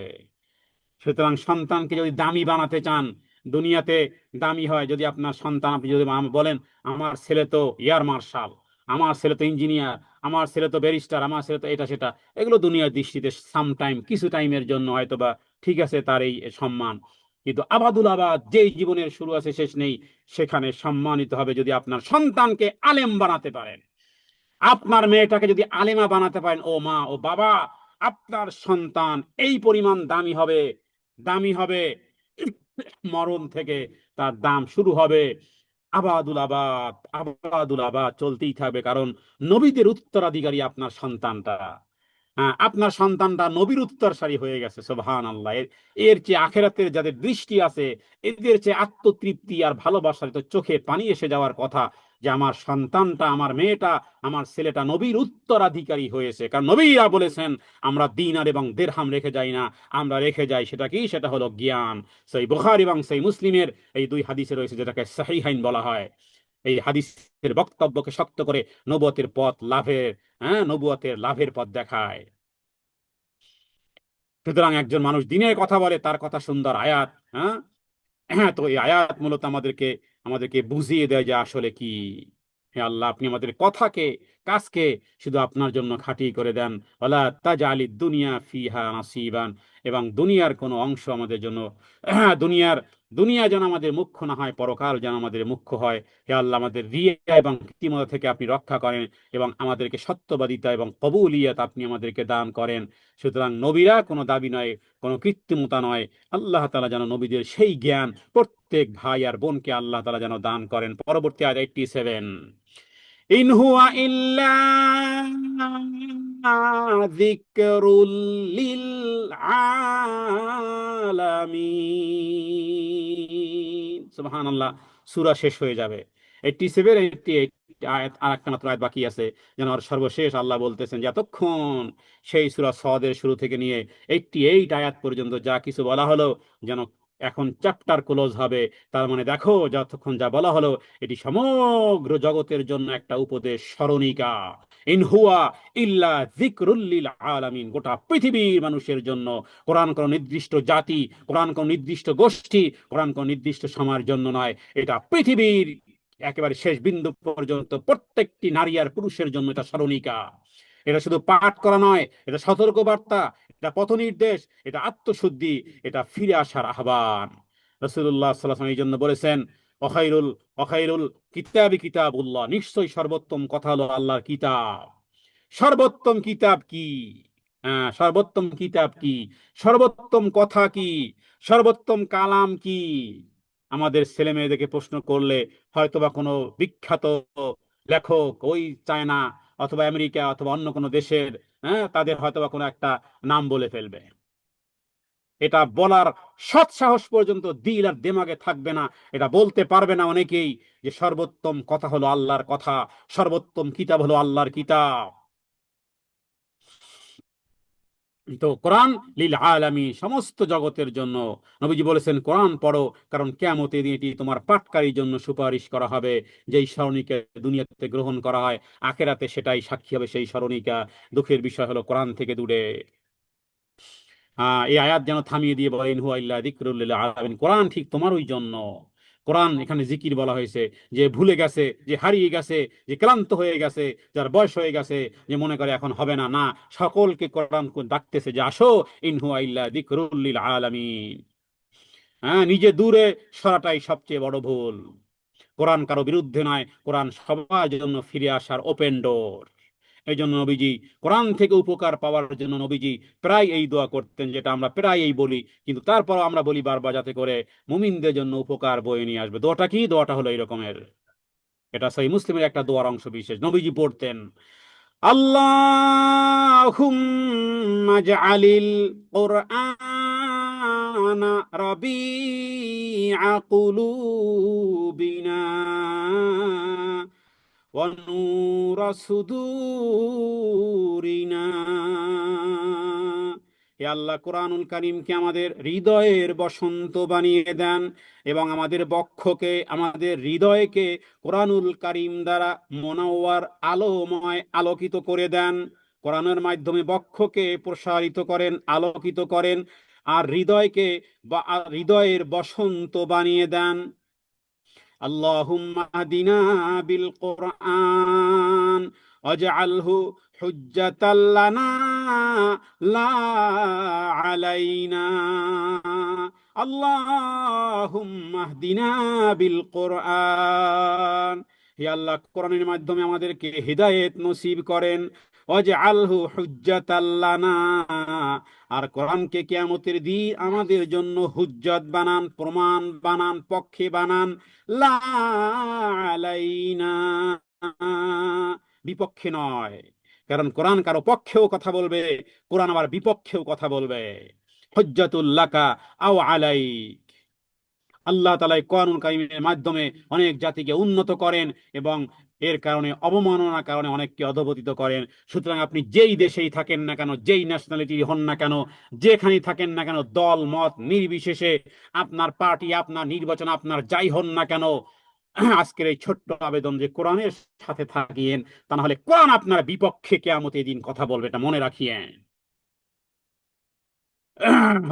সুতরাং সন্তানকে যদি দামি বানাতে চান, দুনিয়াতে দামি হয় যদি আপনার সন্তান, আপনি যদি বলেন আমার ছেলে তো এয়ার মার্শাল, আমার ছেলে তো ইঞ্জিনিয়ার, আমার ছেলে তো ব্যারিস্টার, আমার ছেলে তো এটা সেটা, এগুলো দুনিয়ার দৃষ্টিতে সামটাইম, কিছু টাইমের জন্য হয়তোবা ঠিক আছে তার এই সম্মান, কিন্তু আবাদুল আবাদ যেই জীবনের শুরু আছে শেষ নেই, সেখানে সম্মানিত হবে যদি আপনার সন্তানকে আলেম বানাতে পারেন। আপনার মেয়েটাকে যদি আলেমা বানাতে পারেন, ও মা ও বাবা, আপনার সন্তান এই পরিমাণ দামি হবে, দামি হবে, মরণ থেকে তার দাম শুরু হবে। আবাদুল আবাদ, আবাদুল আবাদ চলতেই থাকবে, কারণ নবীদের উত্তরাধিকারী আপনার সন্তানটা। হ্যাঁ, আপনার সন্তানটা নবীর উত্তরসারী হয়ে গেছে, সুবহানাল্লাহ। এর চেয়ে আখেরাতের যাদের দৃষ্টি আছে, এদের চেয়ে আত্মতৃপ্তি আর ভালোবাসার তো চোখে পানি এসে যাওয়ার কথা, যে আমার সন্তানটা, আমার মেয়েটা, আমার ছেলেটা নবীর উত্তরাধিকারী হয়েছে। কারণ নবীরা বলেছেন আমরা দিনার এবং দিরহাম রেখে যাই না, আমরা রেখে যাই সেটা কি, সেটা হলো জ্ঞান। সেই বুখারী এবং সেই মুসলিমের এই দুই হাদিসে রয়েছে, যেটাকে সহিহাইন বলা হয়। এই হাদিসের বক্তব্যকে শক্ত করে নবুয়তের পথ লাভের, নবুয়তের লাভের পথ দেখায়। সুতরাং একজন মানুষ দিনের কথা বলে, তার কথা সুন্দর আয়াত, হ্যাঁ, হ্যাঁ, তো এই আয়াত মূলত আমাদেরকে আমাদেরকে বুঝিয়ে দেয় যে আসলে কি। হে আল্লাহ, আপনি আমাদের কথাকে, কাজকে শুধু আপনার জন্য খাঁটি করে দেন। ওয়ালা তাজআলিদ দুনিয়া ফিহা নাসিবান, এবং দুনিয়ার কোনো অংশ আমাদের জন্য, দুনিয়ার দুনিয়া যেন আমাদের মুখ্য না হয়, পরকাল যেন আমাদের মুখ্য হয়। হে আল্লাহ, আমাদের রিয়া এবং কৃত্রিমতা থেকে আপনি রক্ষা করেন, এবং আমাদেরকে সত্যবাদিতা এবং কবুলিয়ত আপনি আমাদেরকে দান করেন। সুতরাং নবীরা কোনো দাবি নয়, কোনো কৃত্রিমতা নয়। আল্লাহ তাআলা যেন নবীদের সেই জ্ঞান প্রত্যেক ভাই আর বোনকে আল্লাহ তাআলা যেন দান করেন। পরবর্তী আয়াত 87, ইন হুয়া ইল্লা যিকরুল লিল আলামিন। সুবহানাল্লাহ। সূরা শেষ হয়ে যাবে, 87, 88 আয়াত, আর একটা মাত্র আয়াত বাকি আছে। যেন আর সর্বশেষ আল্লাহ বলতেছেন যে এতক্ষণ সেই সূরা সদের শুরু থেকে নিয়ে 88 আয়াত পর্যন্ত যা কিছু বলা হলো, যেন এখন চ্যাপ্টার ক্লোজ হবে। তার মানে দেখো, যতক্ষণ যা বলা হলো, এটি সমগ্র জগতের জন্য একটা উপদেশ স্মরণিকা। ইন হুয়া ইল্লা যিকরুল লিল আলামিন, গোটা পৃথিবীর মানুষের জন্য। কোরআন কোন নির্দিষ্ট জাতি, কোরআন কোন নির্দিষ্ট গোষ্ঠী, কোরআন কোন নির্দিষ্ট সময়ের জন্য নয়। এটা পৃথিবীর একেবারে শেষ বিন্দু পর্যন্ত প্রত্যেকটি নারী আর পুরুষের জন্য এটা স্মরণিকা। এটা শুধু পাঠ করা নয়, এটা সতর্ক বার্তা, এটা পথ নির্দেশ, এটা আত্মশুদ্ধি, এটা ফিরে আসার আহ্বান। রাসূলুল্লাহ সাল্লাল্লাহু আলাইহি ওয়াসাল্লাম এই জন্য বলেছেন, অখাইরুল অখাইরুল কিতাবি কিতাবুল্লাহ, নিশ্চয়ই সর্বোত্তম কথা হলো আল্লাহর কিতাব। সর্বোত্তম কিতাব কি? হ্যাঁ, সর্বোত্তম কিতাব কি? সর্বোত্তম কথা কি? সর্বোত্তম কালাম কি? আমাদের ছেলে মেয়েদেরকে প্রশ্ন করলে হয়তোবা কোনো বিখ্যাত লেখক, ওই চায়না অথবা আমেরিকা অথবা অন্য কোনো দেশের, তাদের হয়তোবা কোনো একটা নাম বলে ফেলবে। এটা বলার সৎ সাহস পর্যন্ত দিল আর দেমাগে থাকবে না, এটা বলতে পারবে না অনেকেই, যে সর্বোত্তম কথা হলো আল্লাহর কথা, সর্বোত্তম কিতাব হলো আল্লাহর কিতাব। তো কোরআন লিল আলামিন, সমস্ত জগতের জন্য। নবীজি বলেছেন কোরআন পড়ো, কারণ কিয়ামতের দিন এটি তোমার পাঠকারীর জন্য সুপারিশ করা হবে। যেই স্মরণিকা দুনিয়াতে গ্রহণ করা হয়, আখেরাতে সেটাই সাক্ষী হবে সেই স্মরণিকা। দুঃখের বিষয় হলো কোরআন থেকে দূরে। এই আয়াত যেন থামিয়ে দিয়ে বলেন হুয়া ইল্লা যিকরুল লিল আলামিন, কোরআন ঠিক তোমারই জন্য। কোরআন এখানে জিকির বলা হয়েছে, যে ভুলে গেছে, যে হারিয়ে গেছে, যে ক্লান্ত হয়ে গেছে, যার বয়স হয়ে গেছে, যে মনে করে এখন হবে না, না, সকলকে কোরআন ডাকতেছে যে আসো, ইন হুয়া ইল্লা যিকরুল লিল আলামিন। হ্যাঁ, নিজে দূরে সরাটাই সবচেয়ে বড় ভুল। কোরআন কারো বিরুদ্ধে নয়, কোরআন সবার জন্য ফিরে আসার ওপেন ডোর। এই জন্য নবীজি কোরআন থেকে উপকার পাওয়ার জন্য নবীজি প্রায় এই দোয়া করতেন, যেটা আমরা প্রায় এই বলি, কিন্তু তারপর আমরা বলি বারবার, যাতে করে মুমিনদের জন্য উপকার বয়ে নিয়ে আসবে। দোয়াটা কি? দোয়াটা হলো এই রকমের। এটা সহিহ মুসলিমের একটা দোয়ার অংশ বিশেষ। নবীজি পড়তেন, আল্লাহুম্মা জাআলিল কুরআন রবিআ কুলুবিনা ونور صدورنا। হে আল্লাহ, কোরআনুল কারীমকে আমাদের হৃদয়ের বসন্ত বানিয়ে দেন এবং আমাদের বক্ষকে, আমাদের হৃদয়কে কোরআনুল কারীম দ্বারা মোনাওয়ার আলোময় আলোকিত করে দেন। কোরআনের মাধ্যমে বক্ষকে প্রসারিত করেন, আলোকিত করেন, আর হৃদয়কে বা হৃদয়ের বসন্ত বানিয়ে দেন। اللهم اهدنا بالقرآن واجعله حجة لنا لا علينا। اللهم اهدنا بالقرآن। হে আল্লাহ, কোরআনের মাধ্যমে আমাদেরকে হিদায়েত নসিব করেন। ওয়াজআলহু হুজ্জাতাল লানা, আর কোরআনকে কিয়ামতের দিন আমাদের জন্য হুজ্জত বানান, প্রমাণ বানান, পক্ষে বানান। লা আলাইনা, বিপক্ষে নয়। কারণ কোরআন কারো পক্ষেও কথা বলবে, কোরআন আবার বিপক্ষেও কথা বলবে। হুজ্জাতুল লাকা আও আলাইক। আল্লাহ তাআলা কোরআনুল কারীমের মাধ্যমে অনেক জাতিকে উন্নত করেন এবং এর কারণে অবমাননার কারণে অনেককে অধঃপতিত করেন। সুতরাং আপনি যেই দেশেই থাকেন না কেন, যেই ন্যাশনালিটি হন না কেন, যেখানেই থাকেন না কেন, দল মত নির্বিশেষে, আপনার পার্টি, আপনার নির্বাচন, আপনার যাই হন না কেন, আজকের এই ছোট্ট আবেদন যে কোরআনের সাথে থাকিয়েন, তা না হলে কোরআন আপনার বিপক্ষে কিয়ামতের দিন কথা বলবে, এটা মনে রাখিয়েন।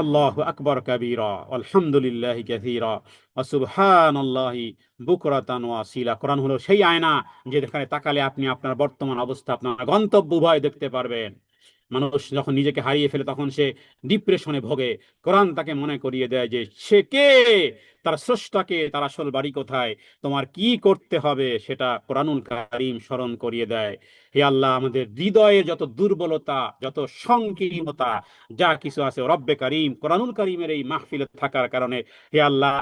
আল্লাহু আকবার কাবীরা আলহামদুলিল্লাহি কাসীরা ওয়া সুবহানাল্লাহি বুকরাতান ওয়া আসীলা। কোরআন হলো সেই আয়না যে যেখানে তাকালে আপনি আপনার বর্তমান অবস্থা, আপনার গন্তব্য উভয় দেখতে পারবেন। মানুষ যখন নিজেকে হারিয়ে ফেলে তখন সে ডিপ্রেশনে ভোগে। কোরআন তাকে মনে করিয়ে দেয় যে সে কে, তার স্রষ্টাকে, তার আসল বাড়ি কোথায়, তোমার কি করতে হবে সেটা কোরআনুল কারীম স্মরণ করিয়ে দেয়। হে আল্লাহ, আমাদের হৃদয়ের যত দুর্বলতা, যত সংকীর্ণতা যা কিছু আছে, রব্বে কারীম কোরআনুল কারীমের এই মাহফিলে থাকার কারণে হে আল্লাহ,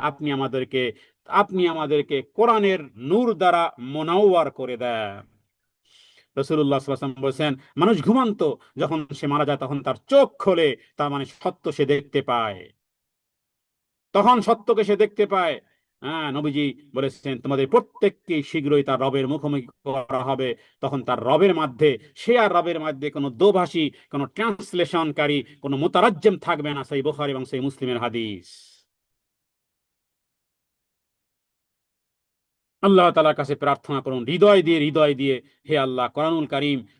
আপনি আমাদেরকে কোরআনের নূর দ্বারা মোনাওয়ার করে দেন। রাসূলুল্লাহ সাল্লাল্লাহু আলাইহি ওয়াসাল্লাম বলেছেন, মানুষ ঘুমান্ত, যখন সে মারা যায় তখন তার চোখ খোলে, তার মানে সত্য সে দেখতে পায়, তখন সত্যকে সে দেখতে পায়। হ্যাঁ, নবীজি বলেছেন তোমাদের প্রত্যেককে শীঘ্রই তার রবের মুখোমুখি করা হবে। তখন তার রবের মধ্যে, সে আর রবের মধ্যে কোনো দোভাষী, কোনো ট্রান্সলেশনকারী, কোনো মুতারাজ্জিম থাকবে না। সহিহ বুখারী এবং সহিহ মুসলিমের হাদিস। আল্লাহ তাআলার কাছে প্রার্থনা করুন হৃদয় দিয়ে, হৃদয় দিয়ে, হে আল্লাহ,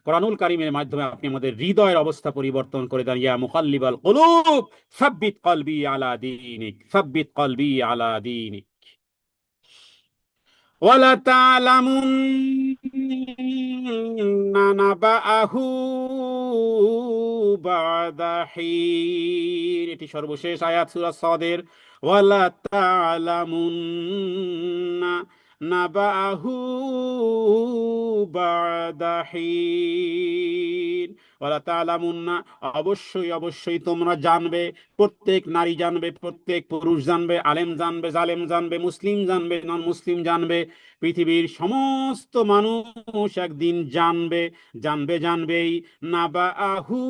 কোরআনুল কারীমের মাধ্যমে আপনি আমাদের হৃদয়ের অবস্থা পরিবর্তন করে দেন। ইয়া মুকাল্লিবাল কুলুব সাব্বিত কলবি আলা দীনিক, সাব্বিত কলবি আলা দীনিক। ওয়ালা তা'লামুন্না নাবাআহু বা'দা হিন। এটি সর্বশেষ আয়াত সূরা সাদের। ওয়ালা তা'লামুন্না নাবাআহু বা'দা হিন। ওয়ালা তা'লামুন্না, অবশ্যই অবশ্যই তোমরা জানবে, প্রত্যেক নারী জানবে, প্রত্যেক পুরুষ জানবে, আলেম জানবে, জালেম জানবে, মুসলিম জানবে, নন মুসলিম জানবে, পৃথিবীর সমস্ত মানুষ একদিন জানবে, জানবেই। নাবাআহু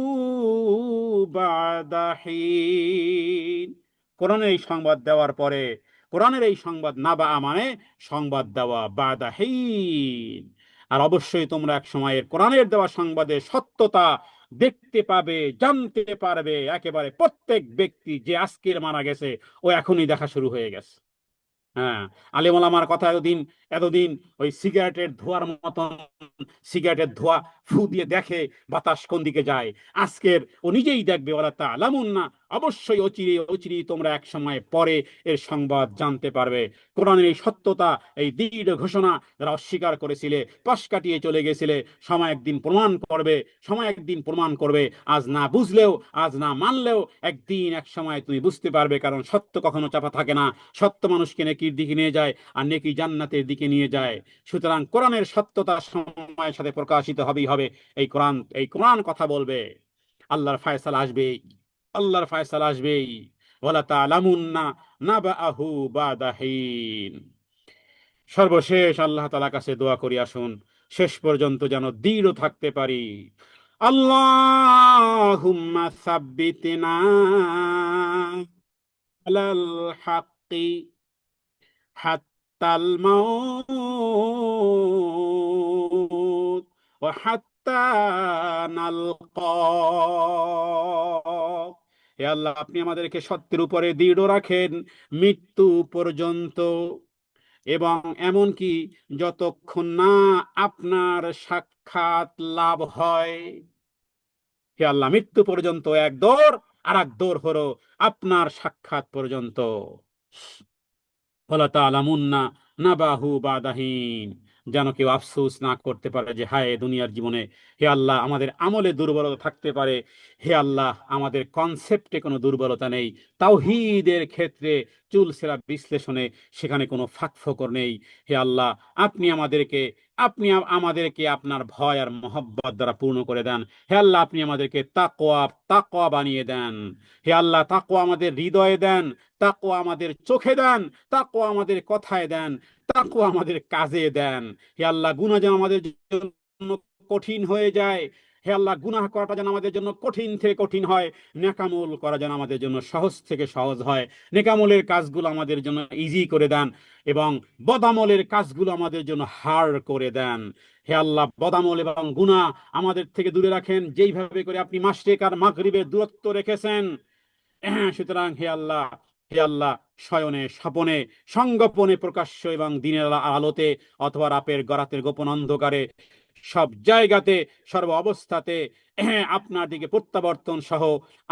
বা'দা হিন। কোরআনের এই সংবাদ দেওয়ার পরে, কোরআনের এই সংবাদ, নাবা মানে সংবাদ দেওয়া, বা'দা হিন। আর অবশ্যই তোমরা এক সময়ের কোরআনের দেওয়া সংবাদের সত্যতা দেখতে পাবে, জানতে পারবে। একেবারে প্রত্যেক ব্যক্তি যে আজকের মারা গেছে, ও এখনই দেখা শুরু হয়ে গেছে। হ্যাঁ, আলেম ওলামার কথা এতদিন, এতদিন ওই সিগারেটের ধোঁয়ার মতন, সিগারেটের ধোঁয়া ফু দিয়ে দেখে বাতাস কোন দিকে যায়। আজকের ও নিজেই দেখবে। ওরা তা আলামুন না, অবশ্যই অচিরে অচিরে তোমরা এক সময় পরে এর সংবাদ জানতে পারবে। কোরআনের এই সত্যতা, এই দৃঢ় ঘোষণা যারা অস্বীকার করেছিলে, পাশ কাটিয়ে চলে গেছিলে, সময় একদিন প্রমাণ করবে, সময় একদিন প্রমাণ করবে। আজ না বুঝলেও, আজ না মানলেও, একদিন এক সময় তুমি বুঝতে পারবে। কারণ সত্য কখনো চাপা থাকে না। সত্য মানুষকে নেকির দিকে নিয়ে যায়, আর নেকি জান্নাতের দিকে নিয়ে যায়। সুতরাং কোরআনের সত্যতা সময়ের সাথে প্রকাশিত হবেই হবে। এই কোরআন কথা বলবে। আল্লাহর ফায়সালা আসবেই, আল্লাহর ফায়সালা আসবেই। ওয়ালা তা'লামুন্না নাবাআহু বা'দা হিন। সর্বশেষ আল্লাহ তাআলার কাছে দোয়া করি, আসুন শেষ পর্যন্ত যেন দৃঢ় থাকতে পারি। আল্লাহুম্মা সাব্বিতনা আলাল হাক্কি হাত্তাল মাউত ওয়া হাত্তা নালকা। হে আল্লাহ, আপনি আমাদেরকে সত্যের উপরে দৃঢ় রাখেন মৃত্যু পর্যন্ত, এবং এমনকি যতক্ষণ না আপনার সাক্ষাৎ লাভ হয়। হে আল্লাহ, মৃত্যু পর্যন্ত এক দৌড়, আর এক দৌড় হলো আপনার সাক্ষাৎ পর্যন্ত। ফলা তালামুন্না নাবাহু বাদাহিন, যেন কেউ আফসোস না করতে পারে যে হায় দুনিয়ার জীবনে, হে আল্লাহ আমাদের আমলে দুর্বলতা থাকতে পারে, হে আল্লাহ আমাদের কনসেপ্টে কোনো দুর্বলতা নেই, তাওহীদের ক্ষেত্রে চুলচেরা বিশ্লেষণে সেখানে কোনো ফাঁকফোকর নেই। হে আল্লাহ, আপনি আমাদেরকে আপনি আমাদেরকে আপনার ভয় আর মহব্বত দ্বারা পূর্ণ করে দেন। হে আল্লাহ, আপনি আমাদেরকে তাকওয়া তাকওয়া বানিয়ে দেন। হে আল্লাহ, তাকওয়া আমাদের হৃদয়ে দেন, তাকওয়া আমাদের চোখে দেন, তাকওয়া আমাদের কথায় দেন, তাকওয়া আমাদের কাজে দেন। হে আল্লাহ, গুনাহ যেন আমাদের জন্য কঠিন হয়ে যায়। হে আল্লাহ, গুনাহ করাটা যেন আমাদের জন্য কঠিন থেকে কঠিন হয়, নেকামল করা যেন আমাদের জন্য সহজ থেকে সহজ হয়। নেকামলের কাজগুলো আমাদের জন্য ইজি করে দেন, এবং বদামলের কাজগুলো আমাদের জন্য হার্ড করে দেন। হে আল্লাহ, বদামল এবং গুনাহ আমাদের থেকে দূরে রাখেন, যেইভাবে করে আপনি মাশরিক আর মাগরিবের দূরত্ব রেখেছেন। সুতরাং হে আল্লাহ, হে আল্লাহ, শয়নে স্বপনে সংগোপনে প্রকাশ্য এবং দিনের আলোতে অথবা রাতের গরাতের গোপন অন্ধকারে সব জায়গাতে সর্ব অবস্থাতে আপনার দিকে প্রত্যাবর্তন সহ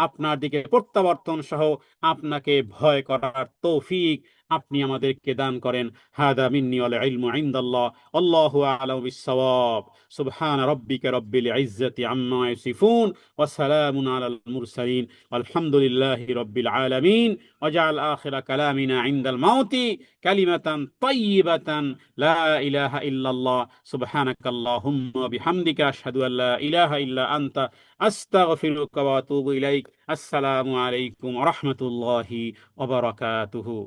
আপনার দিকে প্রত্যাবর্তন সহ আপনাকে ভয় করার তৌফিক আপনি আমাদেরকে দান করেন। হাদা মিন্নি ওয়াল ইলমু ইনদাল্লাহ, আল্লাহু আ'লামু বিস-সাওয়াব। সুবহান রাব্বিকা রাব্বিল ইজ্জাতি আম্মা ইয়াসিফুন ওয়া সালামুন আলাল মুরসালিন আলহামদুলিল্লাহি রাব্বিল আলামিন। ওয়াজআল আখিরা কালামিনা ইনদাল মাউতি কালিমাতান তাইয়্যিবাতান লা ইলাহা ইল্লাল্লাহ। সুবহানাকাল্লাহুম্মা ওয়া বিহামদিকা আশহাদু আল্লা ইলাহা ইল্লা আনতা আস্তাগফিরুকা ওয়া আতুবু ইলাইক। আসসালামু আলাইকুম ওয়া রাহমাতুল্লাহি ওয়া বারাকাতুহু।